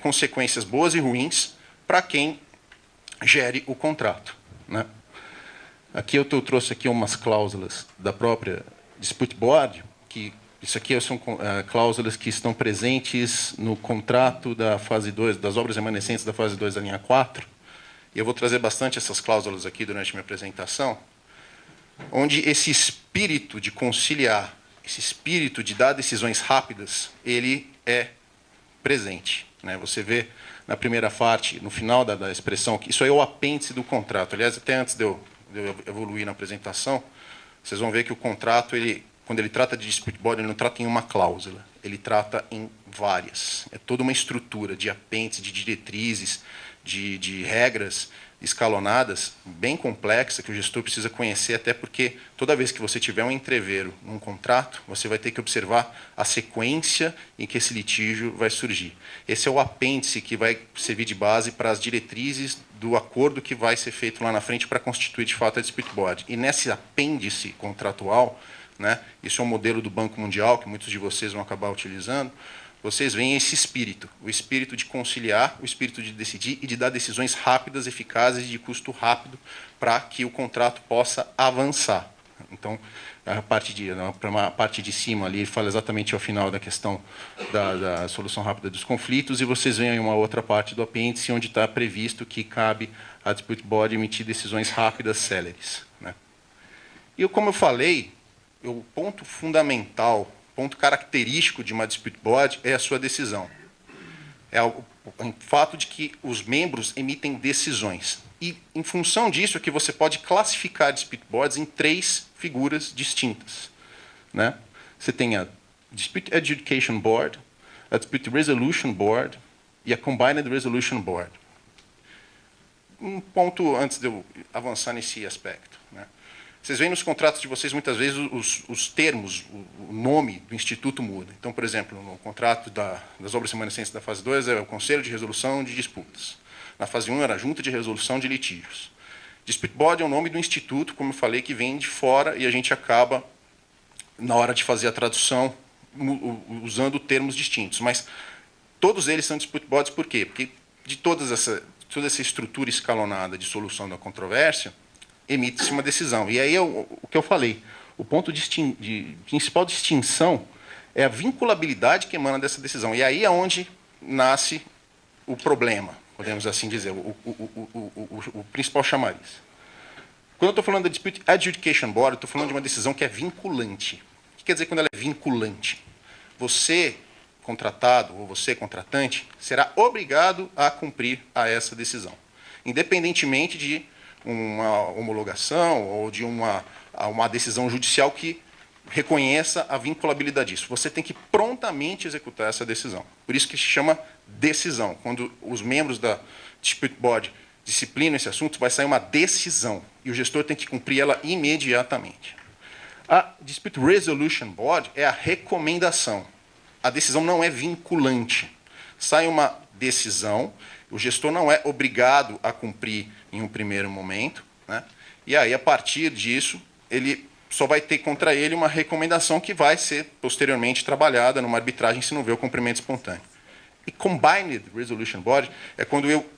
consequências boas e ruins para quem gere o contrato, né? Aqui eu trouxe aqui umas cláusulas da própria dispute board, que isso aqui são cláusulas que estão presentes no contrato da fase 2, das obras remanescentes da fase 2 da linha 4, e eu vou trazer bastante essas cláusulas aqui durante a minha apresentação, onde esse espírito de conciliar, esse espírito de dar decisões rápidas, ele é presente, né? Você vê na primeira parte, no final da expressão, que isso aí é o apêndice do contrato. Aliás, até antes de eu evoluir na apresentação, vocês vão ver que o contrato, quando ele trata de dispute board, ele não trata em uma cláusula, ele trata em várias. É toda uma estrutura de apêndice, de diretrizes, de regras escalonadas, bem complexa, que o gestor precisa conhecer, até porque toda vez que você tiver um entreveiro num contrato, você vai ter que observar a sequência em que esse litígio vai surgir. Esse é o apêndice que vai servir de base para as diretrizes do acordo que vai ser feito lá na frente para constituir, de fato, a dispute board. E nesse apêndice contratual, né, isso é um modelo do Banco Mundial, que muitos de vocês vão acabar utilizando, vocês veem esse espírito, o espírito de conciliar, o espírito de decidir e de dar decisões rápidas, eficazes e de custo rápido para que o contrato possa avançar. Então, a parte de cima ali fala exatamente ao final da questão da solução rápida dos conflitos, e vocês veem uma outra parte do apêndice onde está previsto que cabe à dispute board emitir decisões rápidas, céleres, né? E como eu falei, o ponto fundamental, ponto característico de uma dispute board é a sua decisão. É o fato de que os membros emitem decisões. E, em função disso, é que você pode classificar dispute boards em 3 figuras distintas, né? Você tem a Dispute Adjudication Board, a Dispute Resolution Board e a Combined Resolution Board. Um ponto antes de eu avançar nesse aspecto, né? Vocês veem nos contratos de vocês, muitas vezes, os termos, o nome do instituto muda. Então, por exemplo, no contrato das obras remanescentes da fase 2 é o Conselho de Resolução de Disputas. Na fase 1 era a Junta de Resolução de Litígios. Dispute Board é o nome do instituto, como eu falei, que vem de fora e a gente acaba, na hora de fazer a tradução, usando termos distintos. Mas todos eles são Dispute Boards por quê? Porque de toda essa estrutura escalonada de solução da controvérsia, emite-se uma decisão. E aí é o que eu falei. O ponto de principal distinção é a vinculabilidade que emana dessa decisão. E aí é onde nasce o problema, podemos assim dizer, o principal chamariz. Quando eu estou falando da Dispute Adjudication Board, eu estou falando de uma decisão que é vinculante. O que quer dizer quando ela é vinculante? Você, contratado, ou você, contratante, será obrigado a cumprir a essa decisão, independentemente de uma homologação ou de uma decisão judicial que reconheça a vinculabilidade disso. Você tem que prontamente executar essa decisão. Por isso que se chama decisão. Quando os membros da Dispute Board disciplinam esse assunto, vai sair uma decisão. E o gestor tem que cumprir ela imediatamente. A Dispute Resolution Board é a recomendação. A decisão não é vinculante. Sai uma decisão, o gestor não é obrigado a cumprir em um primeiro momento, né? E aí, a partir disso, ele só vai ter contra ele uma recomendação que vai ser posteriormente trabalhada numa arbitragem se não houver o cumprimento espontâneo. E Combined Resolution Board é quando eu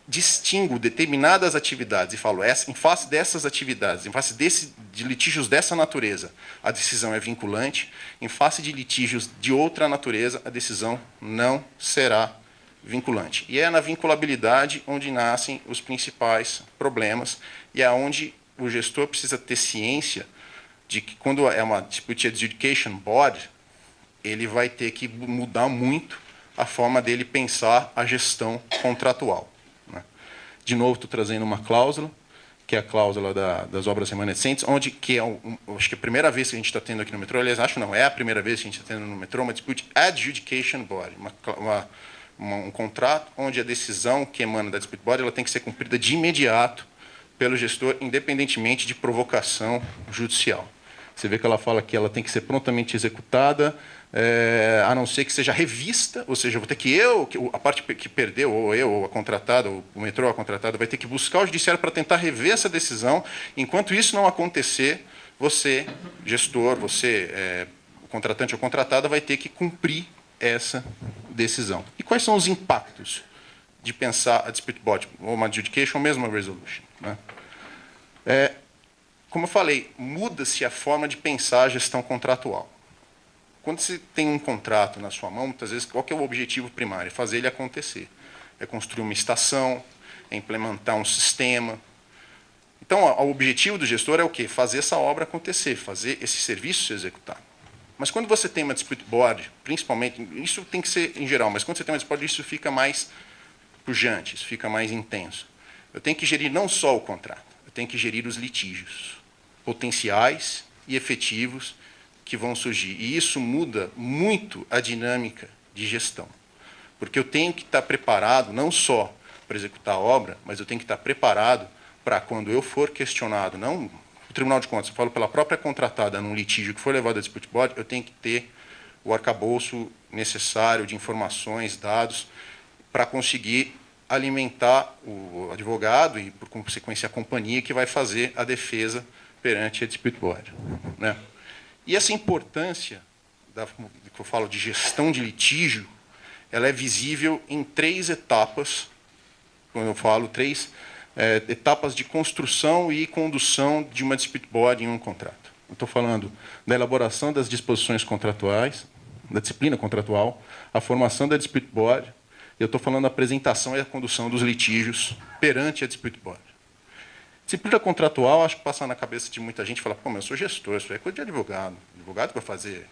distingo determinadas atividades e falo, em face dessas atividades, em face de litígios dessa natureza, a decisão é vinculante, em face de litígios de outra natureza, a decisão não será vinculante. E é na vinculabilidade onde nascem os principais problemas e é onde o gestor precisa ter ciência de que, quando é uma Dispute Adjudication Board, ele vai ter que mudar muito a forma dele pensar a gestão contratual, né? De novo, estou trazendo uma cláusula, que é a cláusula das obras remanescentes, onde, acho que é a primeira vez que a gente está tendo aqui no metrô, aliás, acho não, é a primeira vez que a gente está tendo no metrô, uma Dispute Adjudication Board, um contrato onde a decisão que emana da Dispute Board ela tem que ser cumprida de imediato pelo gestor, independentemente de provocação judicial. Você vê que ela fala que ela tem que ser prontamente executada, a não ser que seja revista, ou seja, vou ter que a parte que perdeu, ou a contratada, ou o metrô, a contratada, vai ter que buscar o judiciário para tentar rever essa decisão. Enquanto isso não acontecer, você, gestor, você, o contratante ou contratada, vai ter que cumprir essa decisão. E quais são os impactos de pensar a Dispute Board, ou uma adjudication, ou mesmo uma resolution, né? Como eu falei, muda-se a forma de pensar a gestão contratual. Quando você tem um contrato na sua mão, muitas vezes, qual que é o objetivo primário? É fazer ele acontecer. É construir uma estação, é implementar um sistema. Então, o objetivo do gestor é o quê? Fazer essa obra acontecer, fazer esse serviço se executar. Mas quando você tem uma Dispute Board, principalmente, isso tem que ser em geral, mas quando você tem uma Dispute Board, isso fica mais pujante, isso fica mais intenso. Eu tenho que gerir não só o contrato, eu tenho que gerir os litígios potenciais e efetivos que vão surgir. E isso muda muito a dinâmica de gestão. Porque eu tenho que estar preparado não só para executar a obra, mas eu tenho que estar preparado para, quando eu for questionado, não o Tribunal de Contas, eu falo pela própria contratada num litígio que for levado a Dispute Board, eu tenho que ter o arcabouço necessário de informações, dados, para conseguir alimentar o advogado e, por consequência, a companhia que vai fazer a defesa perante a Dispute Board, né? E essa importância, que eu falo de gestão de litígio, ela é visível em 3 etapas, quando eu falo 3 etapas de construção e condução de uma Dispute Board em um contrato. Eu estou falando da elaboração das disposições contratuais, da disciplina contratual, a formação da Dispute Board, e eu estou falando da apresentação e a condução dos litígios perante a Dispute Board. Disciplina contratual, acho que passa na cabeça de muita gente, fala, pô, mas eu sou gestor, isso é coisa de advogado. Advogado que vai fazer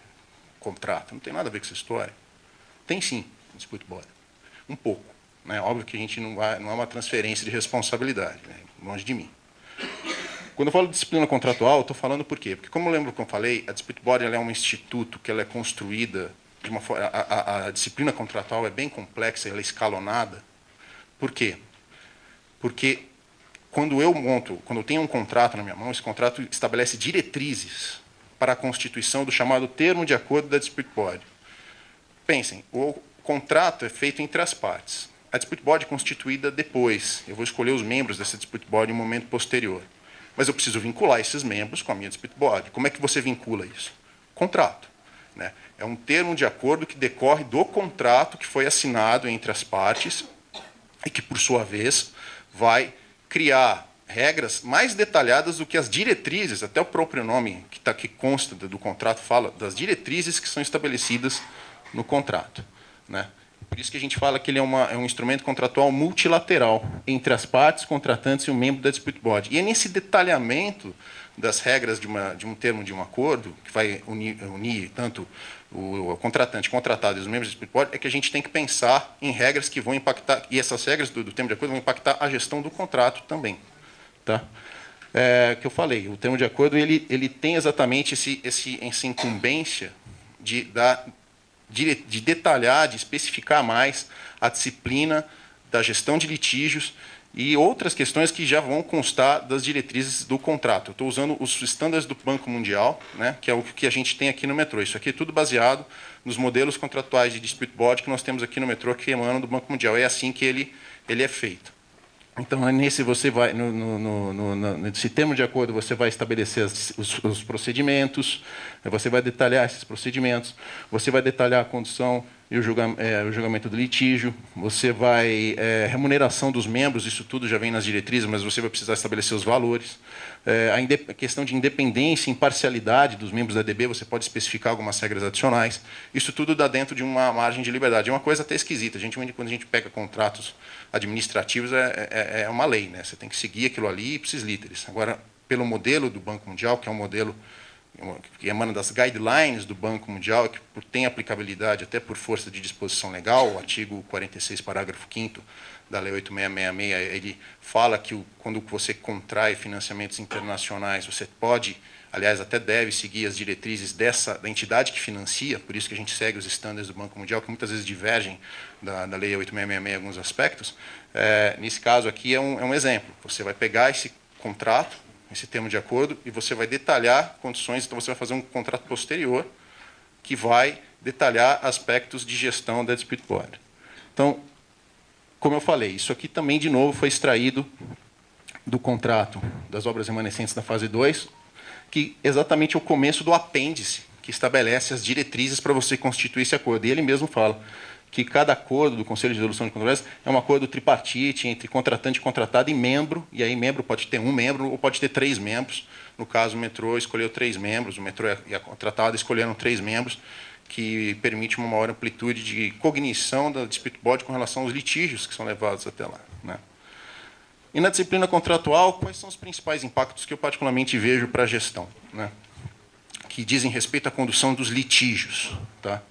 contrato, não tem nada a ver com essa história. Tem sim, dispute board. Um pouco. Né? Óbvio que a gente não é uma transferência de responsabilidade, né? Longe de mim. Quando eu falo de disciplina contratual, eu estou falando por quê? Porque, como eu lembro que eu falei, a dispute board ela é um instituto que ela é construída de uma forma... A disciplina contratual é bem complexa, ela é escalonada. Por quê? Porque quando eu tenho um contrato na minha mão, esse contrato estabelece diretrizes para a constituição do chamado termo de acordo da dispute board. Pensem, o contrato é feito entre as partes. A dispute board é constituída depois. Eu vou escolher os membros dessa dispute board em um momento posterior. Mas eu preciso vincular esses membros com a minha dispute board. Como é que você vincula isso? Contrato. Né? É um termo de acordo que decorre do contrato que foi assinado entre as partes e que, por sua vez, vai criar regras mais detalhadas do que as diretrizes, até o próprio nome que consta do contrato fala das diretrizes que são estabelecidas no contrato. Né? Por isso que a gente fala que ele é um instrumento contratual multilateral entre as partes, contratantes e o membro da dispute board. E é nesse detalhamento das regras de um termo de um acordo, que vai unir tanto o contratante, contratado e os membros da dispute board, é que a gente tem que pensar em regras que vão impactar, e essas regras do termo de acordo vão impactar a gestão do contrato também. Tá? Que eu falei, o termo de acordo ele tem exatamente essa incumbência de detalhar, de especificar mais a disciplina da gestão de litígios e outras questões que já vão constar das diretrizes do contrato. Eu estou usando os estándares do Banco Mundial, né, que é o que a gente tem aqui no metrô. Isso aqui é tudo baseado nos modelos contratuais de dispute board que nós temos aqui no metrô, que emanam do Banco Mundial. É assim que ele é feito. Então, nesse você vai nesse termo de acordo, você vai estabelecer os procedimentos, você vai detalhar esses procedimentos, você vai detalhar a condução e o julgamento do litígio, você vai remuneração dos membros, isso tudo já vem nas diretrizes, mas você vai precisar estabelecer os valores. A questão de independência e imparcialidade dos membros da ADB, você pode especificar algumas regras adicionais. Isso tudo dá dentro de uma margem de liberdade. É uma coisa até esquisita. Quando a gente pega contratos administrativos, é uma lei, né? Você tem que seguir aquilo ali, ipsis literis. Agora, pelo modelo do Banco Mundial, que é um modelo que emana das guidelines do Banco Mundial, que tem aplicabilidade até por força de disposição legal, o artigo 46, parágrafo 5º da Lei 8666, ele fala que quando você contrai financiamentos internacionais, você pode, aliás, até deve seguir as diretrizes da entidade que financia, por isso que a gente segue os estándares do Banco Mundial, que muitas vezes divergem da Lei 8666 em alguns aspectos. Nesse caso aqui é um exemplo. Você vai pegar esse contrato, esse termo de acordo, e você vai detalhar condições, então você vai fazer um contrato posterior que vai detalhar aspectos de gestão da dispute board. Então, como eu falei, isso aqui também, de novo, foi extraído do contrato das obras remanescentes da fase 2, que exatamente é o começo do apêndice, que estabelece as diretrizes para você constituir esse acordo. E ele mesmo fala que cada acordo do Conselho de Resolução de Controvérsias é um acordo tripartite entre contratante, contratado e membro, e aí membro pode ter um membro ou pode ter 3 membros. No caso, o metrô escolheu 3 membros, o metrô e a contratada escolheram 3 membros, que permite uma maior amplitude de cognição da dispute board com relação aos litígios que são levados até lá. Né? E na disciplina contratual, quais são os principais impactos que eu particularmente vejo para a gestão, né? Que dizem respeito à condução dos litígios. Tá?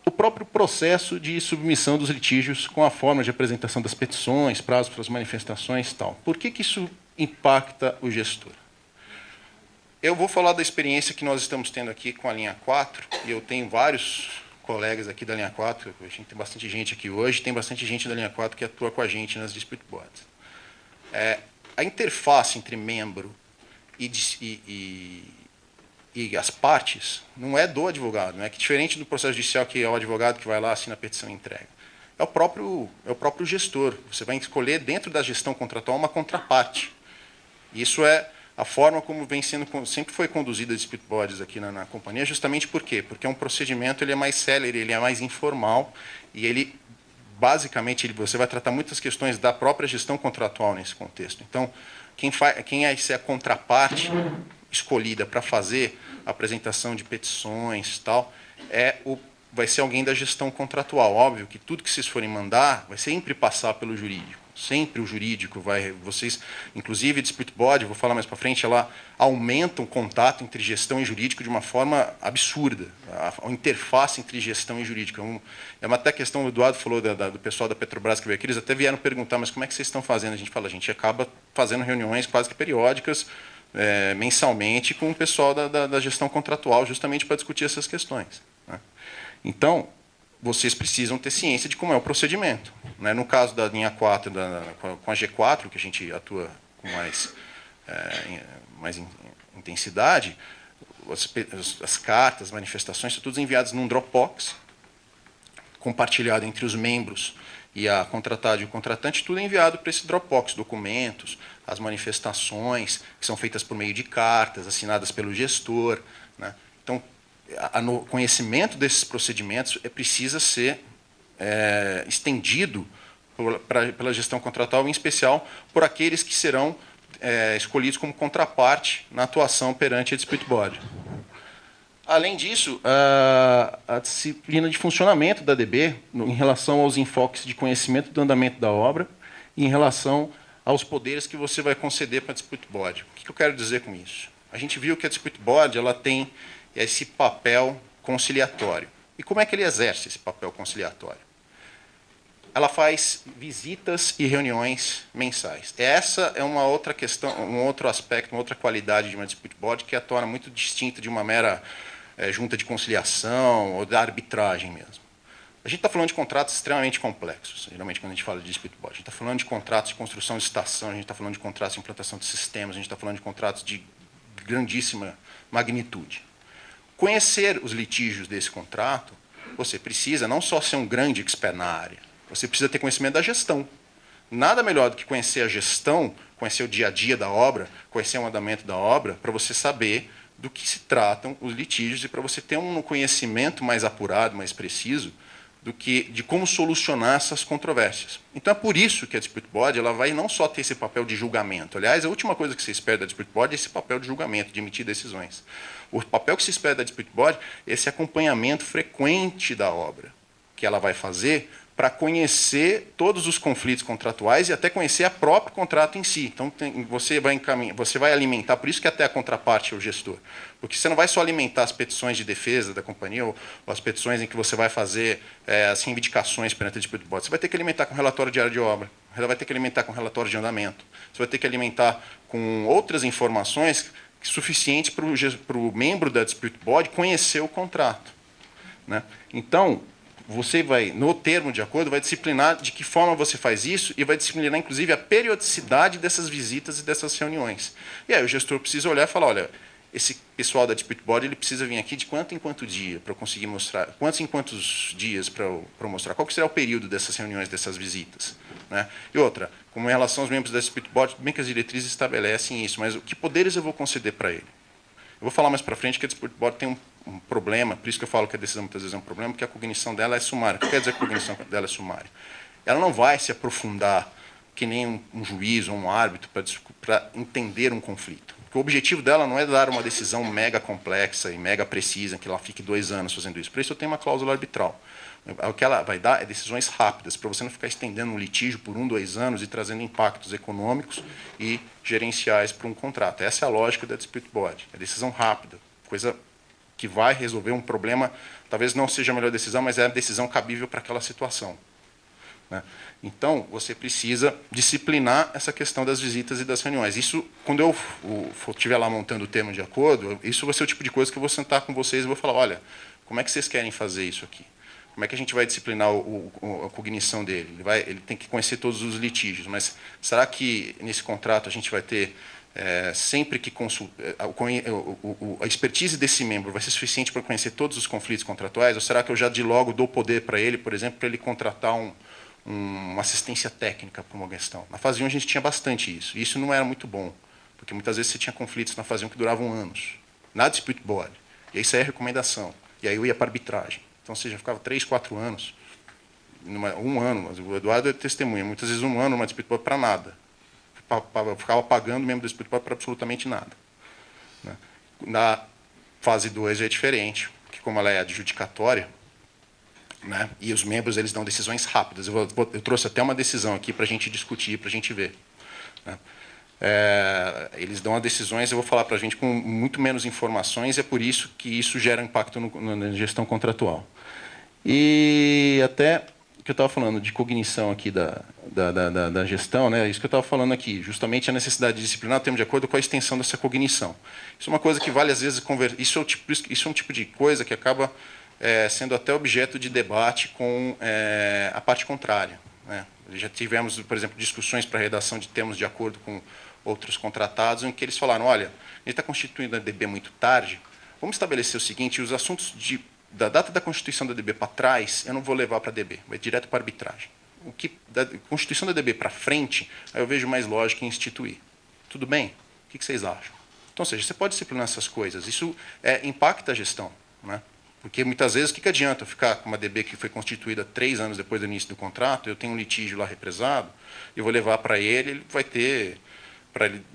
O próprio processo de submissão dos litígios com a forma de apresentação das petições, prazos para as manifestações e tal. Por que isso impacta o gestor? Eu vou falar da experiência que nós estamos tendo aqui com a linha 4, e eu tenho vários colegas aqui da linha 4, a gente tem bastante gente aqui hoje, tem bastante gente da linha 4 que atua com a gente nas dispute boards. A interface entre membro e as partes não é do advogado, não é que diferente do processo judicial que é o advogado que vai lá, assina a petição e entrega. É o próprio gestor. Você vai escolher dentro da gestão contratual uma contraparte. Isso é a forma como sempre foi conduzida a dispute boards aqui na companhia, justamente por quê? Porque é um procedimento, ele é mais célere, ele é mais informal, e ele, basicamente, você vai tratar muitas questões da própria gestão contratual nesse contexto. Então, quem vai ser a contraparte escolhida para fazer a apresentação de petições e tal, vai ser alguém da gestão contratual. Óbvio que tudo que vocês forem mandar vai sempre passar pelo jurídico. Sempre o jurídico vai... Vocês, inclusive, a Dispute Body, vou falar mais para frente, ela aumenta o contato entre gestão e jurídico de uma forma absurda. A interface entre gestão e jurídico. É uma até questão, o Eduardo falou do pessoal da Petrobras que veio aqui, eles até vieram perguntar, mas como é que vocês estão fazendo? A gente fala, a gente acaba fazendo reuniões quase que periódicas, mensalmente, com o pessoal da gestão contratual, justamente para discutir essas questões. Né? Então, vocês precisam ter ciência de como é o procedimento. Né? No caso da linha 4, com a G4, que a gente atua com mais intensidade, as cartas, as manifestações, são todas enviadas num Dropbox, compartilhado entre os membros e a contratada e o contratante, tudo é enviado para esse Dropbox, documentos, as manifestações, que são feitas por meio de cartas, assinadas pelo gestor. Né? Então, o conhecimento desses procedimentos precisa ser estendido pela gestão contratual, em especial por aqueles que serão escolhidos como contraparte na atuação perante a Dispute Body. Além disso, a disciplina de funcionamento da DB, em relação aos enfoques de conhecimento do andamento da obra e em relação aos poderes que você vai conceder para a Dispute Body. O que eu quero dizer com isso? A gente viu que a Dispute Body ela tem esse papel conciliatório. E como é que ele exerce esse papel conciliatório? Ela faz visitas e reuniões mensais. Essa é uma outra questão, um outro aspecto, uma outra qualidade de uma Dispute Body que a torna muito distinta de uma mera junta de conciliação ou da arbitragem mesmo. A gente está falando de contratos extremamente complexos, geralmente quando a gente fala de Dispute Body. A gente está falando de contratos de construção de estação, a gente está falando de contratos de implantação de sistemas, a gente está falando de contratos de grandíssima magnitude. Conhecer os litígios desse contrato, você precisa não só ser um grande expert na área, você precisa ter conhecimento da gestão. Nada melhor do que conhecer a gestão, conhecer o dia a dia da obra, conhecer o andamento da obra, para você saber do que se tratam os litígios e para você ter um conhecimento mais apurado, mais preciso, de como solucionar essas controvérsias. Então é por isso que a Dispute Body ela vai não só ter esse papel de julgamento. Aliás, a última coisa que se espera da Dispute Body é esse papel de julgamento, de emitir decisões. O papel que se espera da Dispute Body é esse acompanhamento frequente da obra, que ela vai fazer para conhecer todos os conflitos contratuais e até conhecer a próprio contrato em si. Então, você vai alimentar, por isso que até a contraparte é o gestor. Porque você não vai só alimentar as petições de defesa da companhia ou as petições em que você vai fazer as reivindicações perante a Dispute Body. Você vai ter que alimentar com relatório diário de obra, você vai ter que alimentar com relatório de andamento, você vai ter que alimentar com outras informações suficientes para o membro da Dispute Body conhecer o contrato. Né? Então, você vai, no termo de acordo, vai disciplinar de que forma você faz isso e vai disciplinar, inclusive, a periodicidade dessas visitas e dessas reuniões. E aí o gestor precisa olhar e falar, olha, esse pessoal da Dispute Body ele precisa vir aqui de quanto em quanto dia para eu conseguir mostrar, quantos em quantos dias para eu mostrar, qual que será o período dessas reuniões, dessas visitas. Né? E outra, como em relação aos membros da Dispute Body, tudo bem que as diretrizes estabelecem isso, mas que poderes eu vou conceder para ele? Eu vou falar mais para frente que a Dispute Body tem um problema, por isso que eu falo que a decisão muitas vezes é um problema, porque a cognição dela é sumária. O que quer dizer que a cognição dela é sumária? Ela não vai se aprofundar que nem um juiz ou um árbitro para entender um conflito. Porque o objetivo dela não é dar uma decisão mega complexa e mega precisa, que ela fique 2 anos fazendo isso. Por isso eu tenho uma cláusula arbitral. O que ela vai dar é decisões rápidas, para você não ficar estendendo um litígio por 1, 2 anos e trazendo impactos econômicos e gerenciais para um contrato. Essa é a lógica da Dispute Body. É decisão rápida, coisa que vai resolver um problema, talvez não seja a melhor decisão, mas é a decisão cabível para aquela situação. Né? Então, você precisa disciplinar essa questão das visitas e das reuniões. Isso, quando eu estiver lá montando o termo de acordo, isso vai ser o tipo de coisa que eu vou sentar com vocês e vou falar, olha, como é que vocês querem fazer isso aqui? Como é que a gente vai disciplinar a cognição dele? Ele tem que conhecer todos os litígios, mas será que nesse contrato a gente vai ter, sempre que a expertise desse membro vai ser suficiente para conhecer todos os conflitos contratuais? Ou será que eu já de logo dou poder para ele, por exemplo, para ele contratar uma assistência técnica para uma questão? Na fase 1 a gente tinha bastante isso, e isso não era muito bom, porque muitas vezes você tinha conflitos na fase 1 que duravam anos. Na Dispute Body. E aí saía a recomendação, e aí eu ia para arbitragem. Então, ou seja, ficava 3, 4 anos, 1 ano, mas o Eduardo é testemunha, muitas vezes 1 ano numa Dispute Body para nada. Ficava pagando mesmo da Dispute Body para absolutamente nada. Né? Na fase 2 é diferente, porque como ela é adjudicatória, né? E os membros eles dão decisões rápidas. Eu trouxe até uma decisão aqui para a gente discutir, para a gente ver, né? Eles dão as decisões, eu vou falar para a gente com muito menos informações, e é por isso que isso gera impacto na gestão contratual. E até que eu estava falando de cognição aqui da gestão, né? Isso que eu estava falando aqui, justamente a necessidade de disciplinar o termo de acordo com a extensão dessa cognição. Isso é uma coisa que vale às vezes isso é um tipo de coisa que acaba sendo até objeto de debate com a parte contrária, né? Já tivemos, por exemplo, discussões para a redação de termos de acordo com outros contratados, em que eles falaram, olha, a gente está constituindo a DB muito tarde, vamos estabelecer o seguinte, os assuntos da data da constituição da DB para trás, eu não vou levar para a DB, vai direto para a arbitragem. O que da constituição da DB para frente, aí eu vejo mais lógica em instituir. Tudo bem? O que vocês acham? Então, ou seja, você pode disciplinar essas coisas, isso impacta a gestão, né? Porque muitas vezes, o que adianta eu ficar com uma DB que foi constituída 3 anos depois do início do contrato, eu tenho um litígio lá represado, eu vou levar para ele vai ter...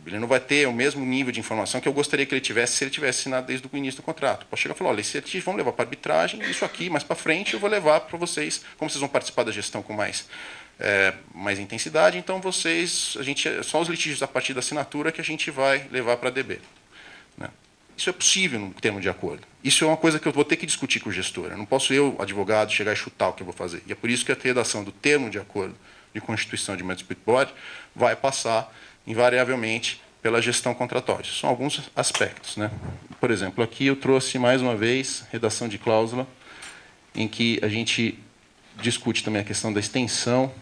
Ele não vai ter o mesmo nível de informação que eu gostaria que ele tivesse se ele tivesse assinado desde o início do contrato. Pode chegar e falar, olha, esse litígio vamos levar para arbitragem, isso aqui, mais para frente, eu vou levar para vocês, como vocês vão participar da gestão com mais intensidade, então só os litígios a partir da assinatura que a gente vai levar para a DB. Né? Isso é possível no termo de acordo. Isso é uma coisa que eu vou ter que discutir com o gestor. Eu não posso advogado, chegar e chutar o que eu vou fazer. E é por isso que a redação do termo de acordo de constituição de uma dispute board vai passar invariavelmente pela gestão contratual. São alguns aspectos, né? Por exemplo, aqui eu trouxe mais uma vez redação de cláusula, em que a gente discute também a questão da extensão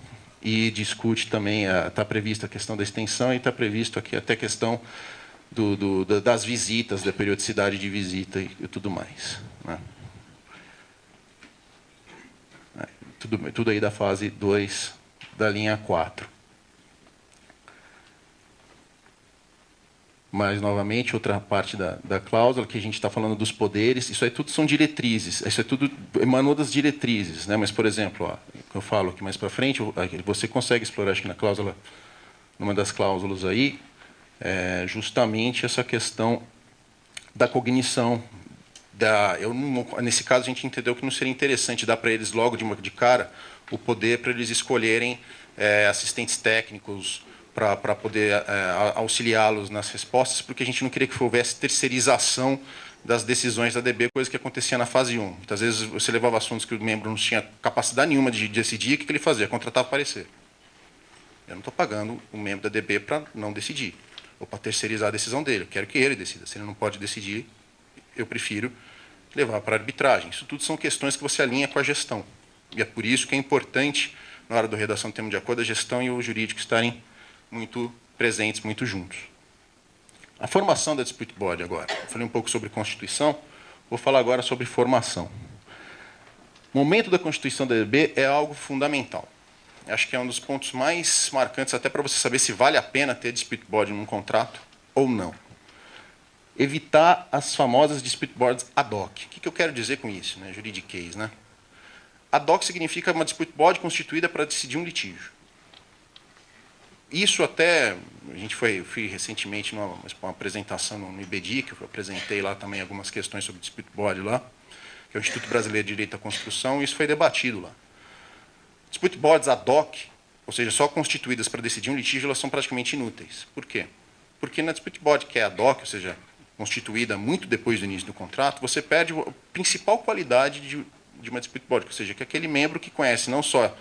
e discute também, está prevista a questão da extensão e está previsto aqui até a questão das visitas, da periodicidade de visita e tudo mais, né? Tudo aí da fase 2 da linha 4. Mas, novamente, outra parte da cláusula, que a gente está falando dos poderes, isso aí tudo são diretrizes, isso é tudo emanou das diretrizes, né? Mas, por exemplo, eu falo aqui mais para frente, você consegue explorar, acho que na cláusula, numa das cláusulas aí, justamente essa questão da cognição. Nesse caso, a gente entendeu que não seria interessante dar para eles logo de cara o poder para eles escolherem assistentes técnicos para poder auxiliá-los nas respostas, porque a gente não queria que houvesse terceirização das decisões da DB, coisa que acontecia na fase 1. Muitas vezes você levava assuntos que o membro não tinha capacidade nenhuma de decidir, o que ele fazia? Contratava parecer. Eu não estou pagando o membro da DB para não decidir, ou para terceirizar a decisão dele. Eu quero que ele decida. Se ele não pode decidir, eu prefiro levar para a arbitragem. Isso tudo são questões que você alinha com a gestão. E é por isso que é importante, na hora da redação do termo de acordo, a gestão e o jurídico estarem muito presentes, muito juntos. A formação da dispute board agora. Eu falei um pouco sobre Constituição, vou falar agora sobre formação. O momento da Constituição da DB é algo fundamental. Acho que é um dos pontos mais marcantes, até para você saber se vale a pena ter dispute board num contrato ou não. Evitar as famosas dispute boards ad hoc. O que eu quero dizer com isso, né? Juridiquês, né? Ad hoc significa uma dispute board constituída para decidir um litígio. Isso até, fui recentemente numa apresentação no IBDI, que eu apresentei lá também algumas questões sobre dispute board lá, que é o Instituto Brasileiro de Direito à Construção, e isso foi debatido lá. Dispute boards ad hoc, ou seja, só constituídas para decidir um litígio, elas são praticamente inúteis. Por quê? Porque na dispute board que é ad hoc, ou seja, constituída muito depois do início do contrato, você perde a principal qualidade de uma dispute board, ou seja, que é aquele membro que conhece não só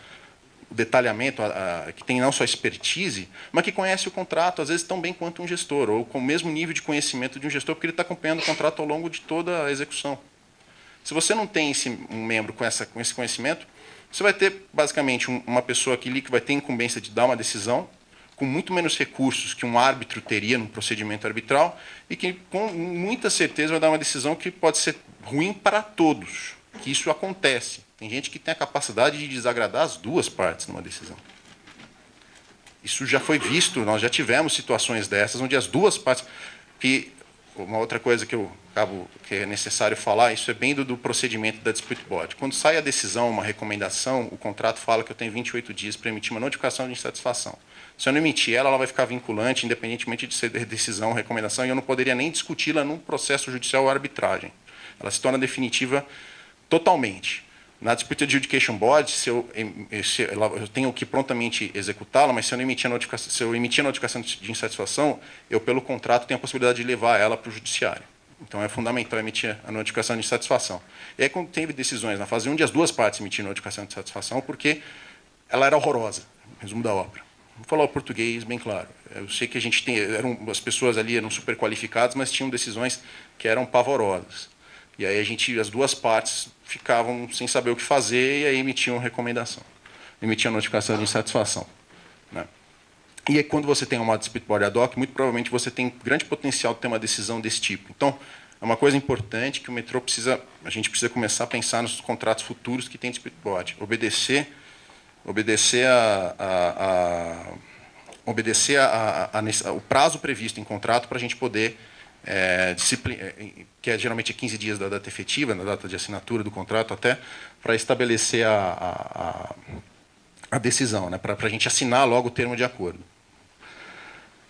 o detalhamento, que tem não só expertise, mas que conhece o contrato, às vezes, tão bem quanto um gestor, ou com o mesmo nível de conhecimento de um gestor, porque ele está acompanhando o contrato ao longo de toda a execução. Se você não tem um membro com esse conhecimento, você vai ter, basicamente, uma pessoa aqui que vai ter incumbência de dar uma decisão, com muito menos recursos que um árbitro teria num procedimento arbitral, e que, com muita certeza, vai dar uma decisão que pode ser ruim para todos, que isso acontece. Tem gente que tem a capacidade de desagradar as duas partes numa decisão. Isso já foi visto, nós já tivemos situações dessas, onde as duas partes... Uma outra coisa que é necessário falar, isso é bem do procedimento da dispute board. Quando sai a decisão, uma recomendação, o contrato fala que eu tenho 28 dias para emitir uma notificação de insatisfação. Se eu não emitir ela vai ficar vinculante, independentemente de ser decisão ou recomendação, e eu não poderia nem discuti-la num processo judicial ou arbitragem. Ela se torna definitiva totalmente. Na Dispute Adjudication Board, eu tenho que prontamente executá-la, mas se eu emitir a notificação de insatisfação, eu, pelo contrato, tenho a possibilidade de levar ela para o judiciário. Então, é fundamental emitir a notificação de insatisfação. E aí, quando teve decisões na fase 1, as duas partes emitiram notificação de insatisfação, porque ela era horrorosa, resumo da ópera. Vou falar o português bem claro. Eu sei que as pessoas ali eram super qualificadas, mas tinham decisões que eram pavorosas. E aí as duas partes ficavam sem saber o que fazer e aí emitiam recomendação, emitiam notificação de insatisfação, né? E aí, quando você tem uma dispute board ad hoc, muito provavelmente você tem grande potencial de ter uma decisão desse tipo. Então, é uma coisa importante que a gente precisa começar a pensar nos contratos futuros que tem dispute board, obedecer o prazo previsto em contrato para a gente poder que geralmente é 15 dias da data efetiva, na data de assinatura do contrato até, para estabelecer a decisão, né, para a gente assinar logo o termo de acordo.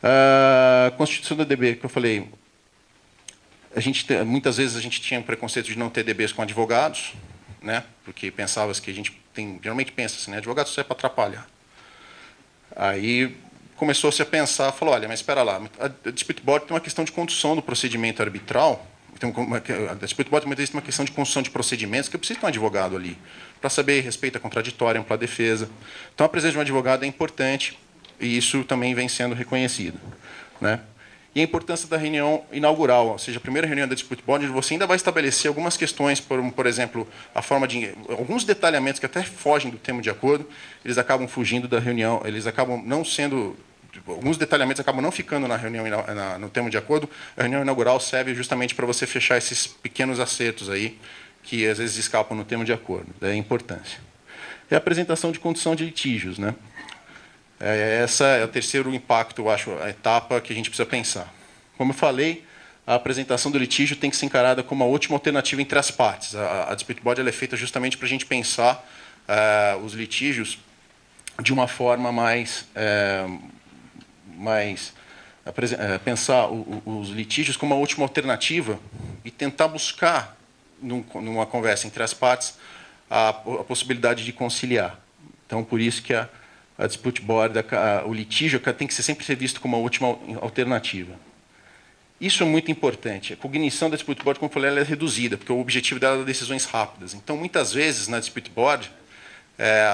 A constituição da DB, que eu falei, muitas vezes a gente tinha um preconceito de não ter DBs com advogados, né, porque pensava que geralmente pensa assim, né, advogado só é para atrapalhar. Aí começou-se a pensar, falou, olha, mas espera lá, a Dispute Board tem uma questão de condução do procedimento arbitral, a Dispute Board tem uma questão de condução de procedimentos que eu preciso ter um advogado ali, para saber respeito à contraditória, ampla defesa. Então, a presença de um advogado é importante, e isso também vem sendo reconhecido, né? E a importância da reunião inaugural, ou seja, a primeira reunião da Dispute Board, onde você ainda vai estabelecer algumas questões, por exemplo, alguns detalhamentos que até fogem do termo de acordo, eles acabam fugindo da reunião, eles acabam não sendo, alguns detalhamentos acabam não ficando na reunião, no termo de acordo. A reunião inaugural serve justamente para você fechar esses pequenos acertos aí, que às vezes escapam no termo de acordo, daí a importância. E a apresentação de condução de litígios, né? Essa é o terceiro impacto, eu acho, a etapa que a gente precisa pensar. Como eu falei, a apresentação do litígio tem que ser encarada como a última alternativa entre as partes. A Dispute Board ela é feita justamente para a gente pensar os litígios de uma forma pensar os litígios como a última alternativa e tentar buscar, numa conversa entre as partes, a possibilidade de conciliar. Então, por isso que a Dispute Board, o litígio tem que sempre ser visto como a última alternativa. Isso é muito importante. A cognição da Dispute Board, como eu falei, ela é reduzida, porque o objetivo dela é decisões rápidas. Então, muitas vezes, na Dispute Board,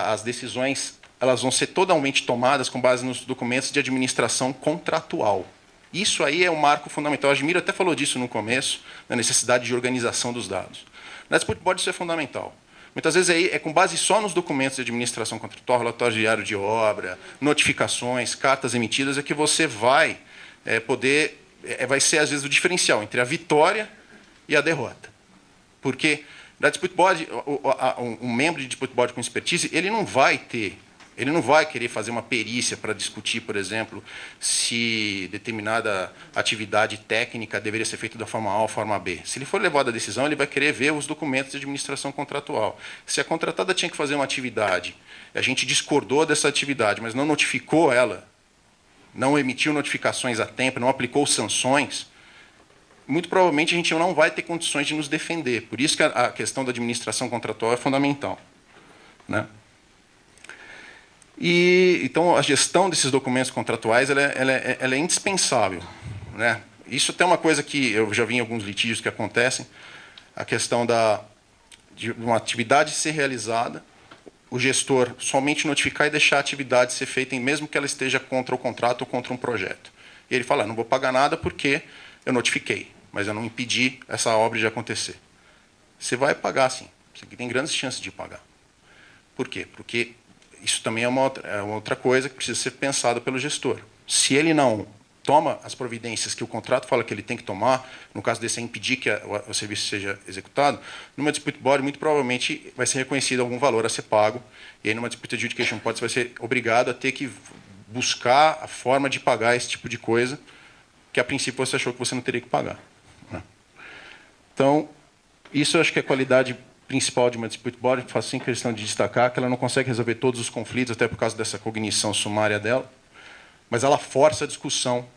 as decisões elas vão ser totalmente tomadas com base nos documentos de administração contratual. Isso aí é um marco fundamental. A Admiro até falou disso no começo, da necessidade de organização dos dados. Na Dispute Board, isso é fundamental. Muitas vezes é com base só nos documentos de administração contratual, relatório diário de obra, notificações, cartas emitidas, é que você vai poder... vai ser, às vezes, o diferencial entre a vitória e a derrota. Porque, na Dispute Board, um membro de Dispute Board com expertise, ele não vai querer fazer uma perícia para discutir, por exemplo, se determinada atividade técnica deveria ser feita da forma A ou forma B. Se ele for levado à decisão, ele vai querer ver os documentos de administração contratual. Se a contratada tinha que fazer uma atividade, a gente discordou dessa atividade, mas não notificou ela, não emitiu notificações a tempo, não aplicou sanções, muito provavelmente a gente não vai ter condições de nos defender. Por isso que a questão da administração contratual é fundamental, né? Então, a gestão desses documentos contratuais ela é indispensável, né? Isso até é uma coisa que eu já vi em alguns litígios que acontecem, a questão de uma atividade ser realizada, o gestor somente notificar e deixar a atividade ser feita, mesmo que ela esteja contra o contrato ou contra um projeto. E ele fala, não vou pagar nada porque eu notifiquei, mas eu não impedi essa obra de acontecer. Você vai pagar, sim. Você tem grandes chances de pagar. Por quê? Porque isso também é uma outra coisa que precisa ser pensada pelo gestor. Se ele não toma as providências que o contrato fala que ele tem que tomar, no caso desse é impedir que o serviço seja executado, numa Dispute Board, muito provavelmente vai ser reconhecido algum valor a ser pago, e aí numa Dispute Adjudication Board você vai ser obrigado a ter que buscar a forma de pagar esse tipo de coisa, que a princípio você achou que você não teria que pagar, né? Então, isso eu acho que é a qualidade principal de uma Dispute Board, faço sim questão de destacar, que ela não consegue resolver todos os conflitos, até por causa dessa cognição sumária dela, mas ela força a discussão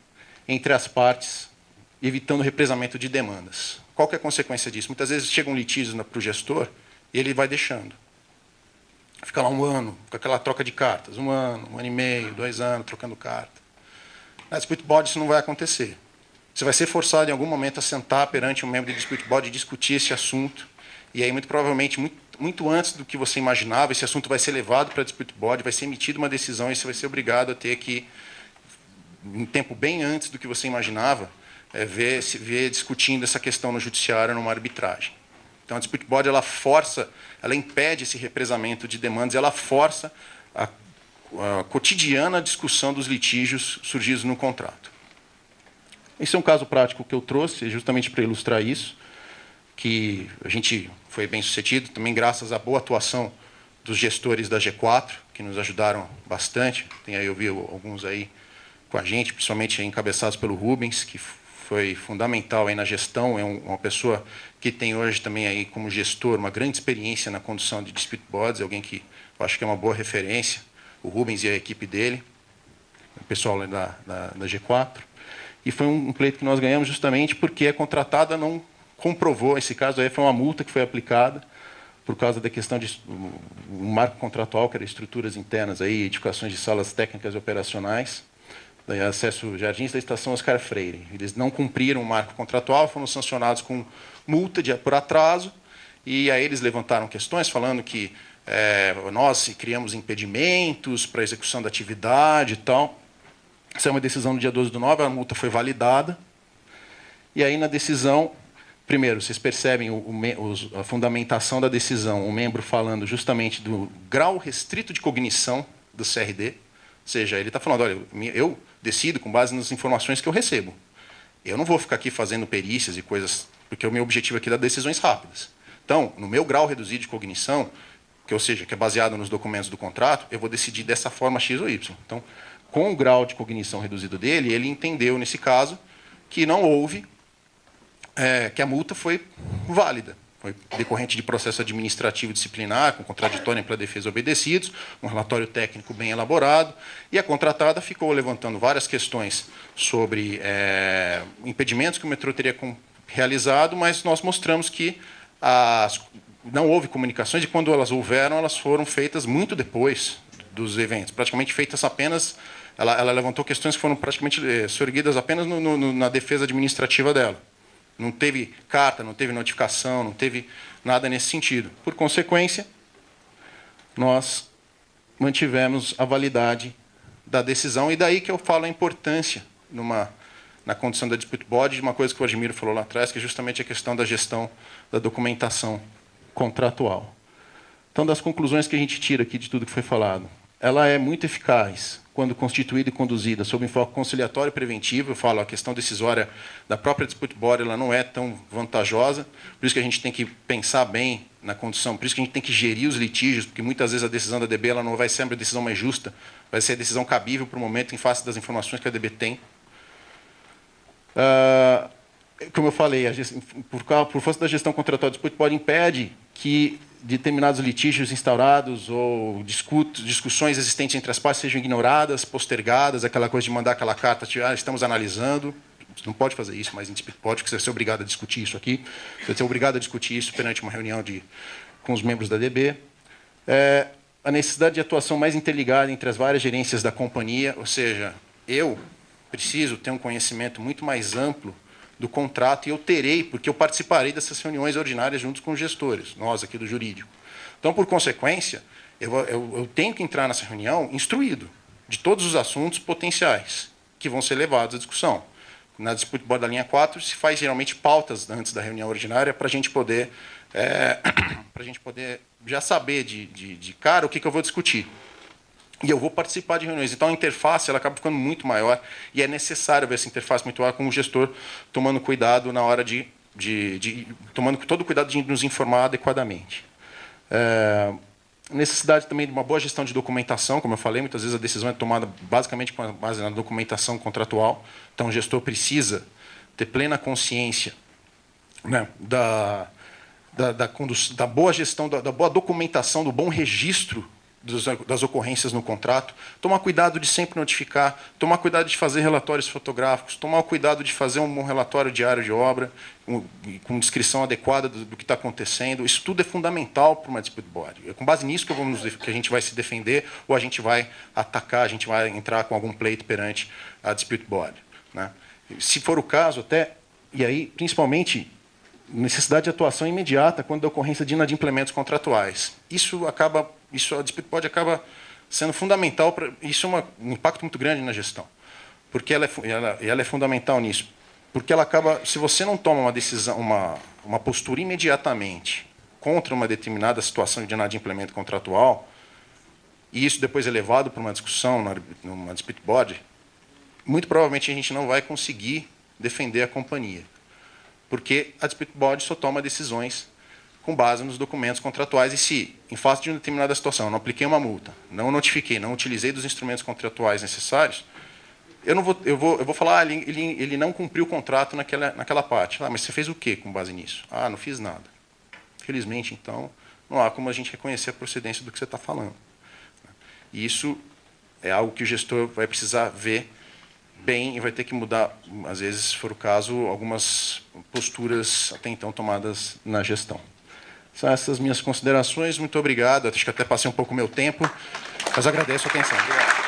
entre as partes, evitando o represamento de demandas. Qual que é a consequência disso? Muitas vezes chegam litígios para o gestor e ele vai deixando. fica lá 1 ano, com aquela troca de cartas, 1 ano, 1 ano e meio, 2 anos, trocando carta. Na Dispute Body isso não vai acontecer. Você vai ser forçado em algum momento a sentar perante um membro de Dispute Body e discutir esse assunto, e aí, muito provavelmente, muito antes do que você imaginava, esse assunto vai ser levado para a Dispute Body, vai ser emitida uma decisão e você vai ser obrigado a ter que, um tempo bem antes do que você imaginava, ver discutindo essa questão no judiciário, numa arbitragem. Então, a Dispute Body ela impede esse represamento de demandas, ela força a cotidiana discussão dos litígios surgidos no contrato. Esse é um caso prático que eu trouxe, justamente para ilustrar isso, que a gente foi bem sucedido, também graças à boa atuação dos gestores da G4, que nos ajudaram bastante. Eu vi alguns aí com a gente, principalmente encabeçados pelo Rubens, que foi fundamental aí na gestão, é uma pessoa que tem hoje também aí como gestor uma grande experiência na condução de dispute bodies, alguém que eu acho que é uma boa referência, o Rubens e a equipe dele, o pessoal lá da G4. E foi um pleito que nós ganhamos justamente porque a contratada não comprovou, esse caso aí foi uma multa que foi aplicada por causa da questão de um marco contratual, que era estruturas internas, aí, edificações de salas técnicas e operacionais, acesso Jardins da Estação Oscar Freire. Eles não cumpriram o marco contratual, foram sancionados com multa por atraso, e aí eles levantaram questões falando que nós criamos impedimentos para a execução da atividade e tal. Essa é uma decisão no dia 12/9, a multa foi validada, e aí na decisão, primeiro, vocês percebem a fundamentação da decisão, o membro falando justamente do grau restrito de cognição do CRD, ou seja, ele está falando, olha, eu decido com base nas informações que eu recebo. Eu não vou ficar aqui fazendo perícias e coisas, porque o meu objetivo aqui é dar decisões rápidas. Então, no meu grau reduzido de cognição, ou seja, que é baseado nos documentos do contrato, eu vou decidir dessa forma X ou Y. Então, com o grau de cognição reduzido dele, ele entendeu, nesse caso, que não houve, que a multa foi válida. Foi decorrente de processo administrativo disciplinar, com contraditório para defesa obedecidos, um relatório técnico bem elaborado, e a contratada ficou levantando várias questões sobre impedimentos que o metrô teria realizado, mas nós mostramos que não houve comunicações, e quando elas houveram, elas foram feitas muito depois dos eventos, praticamente feitas apenas. Ela levantou questões que foram praticamente sorguidas apenas na defesa administrativa dela. Não teve carta, não teve notificação, não teve nada nesse sentido. Por consequência, nós mantivemos a validade da decisão, e daí que eu falo a importância na condução da dispute body de uma coisa que o Admiro falou lá atrás, que é justamente a questão da gestão da documentação contratual. Então, das conclusões que a gente tira aqui de tudo que foi falado, ela é muito eficaz quando constituída e conduzida sob enfoque conciliatório e preventivo. Eu falo, a questão decisória da própria dispute body ela não é tão vantajosa, por isso que a gente tem que pensar bem na condução, por isso que a gente tem que gerir os litígios, porque muitas vezes a decisão da DB ela não vai ser a decisão mais justa, vai ser a decisão cabível para o momento em face das informações que a DB tem. Como eu falei, por força da gestão contratual, a dispute body impede que determinados litígios instaurados ou discussões existentes entre as partes sejam ignoradas, postergadas, aquela coisa de mandar aquela carta, estamos analisando. Você não pode fazer isso, mas em dispute body, porque você vai ser obrigado a discutir isso aqui. Você vai ser obrigado a discutir isso perante uma reunião com os membros da DB. A necessidade de atuação mais interligada entre as várias gerências da companhia, ou seja, eu preciso ter um conhecimento muito mais amplo do contrato, e eu terei, porque eu participarei dessas reuniões ordinárias juntos com os gestores, nós aqui do jurídico. Então, por consequência, eu tenho que entrar nessa reunião instruído de todos os assuntos potenciais que vão ser levados à discussão. Na dispute body da linha 4, se faz geralmente pautas antes da reunião ordinária para a gente poder já saber de cara o que eu vou discutir. E eu vou participar de reuniões. Então, a interface ela acaba ficando muito maior, e é necessário ver essa interface muito maior com o gestor tomando cuidado na hora tomando todo o cuidado de nos informar adequadamente. Necessidade também de uma boa gestão de documentação, como eu falei, muitas vezes a decisão é tomada basicamente com base na documentação contratual. Então, o gestor precisa ter plena consciência, né, da boa gestão, da boa documentação, do bom registro das ocorrências no contrato, tomar cuidado de sempre notificar, tomar cuidado de fazer relatórios fotográficos, tomar o cuidado de fazer um relatório diário de obra, com descrição adequada do que está acontecendo. Isso tudo é fundamental para uma dispute body. É com base nisso que a gente vai se defender ou a gente vai atacar, a gente vai entrar com algum pleito perante a dispute body, né? Se for o caso, até, e aí, principalmente, necessidade de atuação imediata quando da ocorrência de inadimplementos contratuais. A dispute body acaba sendo fundamental, isso é um impacto muito grande na gestão, porque ela é fundamental nisso, porque ela acaba, se você não toma uma decisão, uma postura imediatamente contra uma determinada situação de inadimplemento contratual, e isso depois é levado para uma discussão numa dispute body, muito provavelmente a gente não vai conseguir defender a companhia, porque a dispute body só toma decisões com base nos documentos contratuais. E se, em face de uma determinada situação, eu não apliquei uma multa, não notifiquei, não utilizei dos instrumentos contratuais necessários, eu vou falar, ele não cumpriu o contrato naquela parte. Mas você fez o quê com base nisso? Não fiz nada. Felizmente, então, não há como a gente reconhecer a procedência do que você está falando. E isso é algo que o gestor vai precisar ver bem e vai ter que mudar, às vezes, se for o caso, algumas posturas até então tomadas na gestão. São essas minhas considerações. Muito obrigado. Acho que até passei um pouco o meu tempo, mas agradeço a atenção. Obrigado.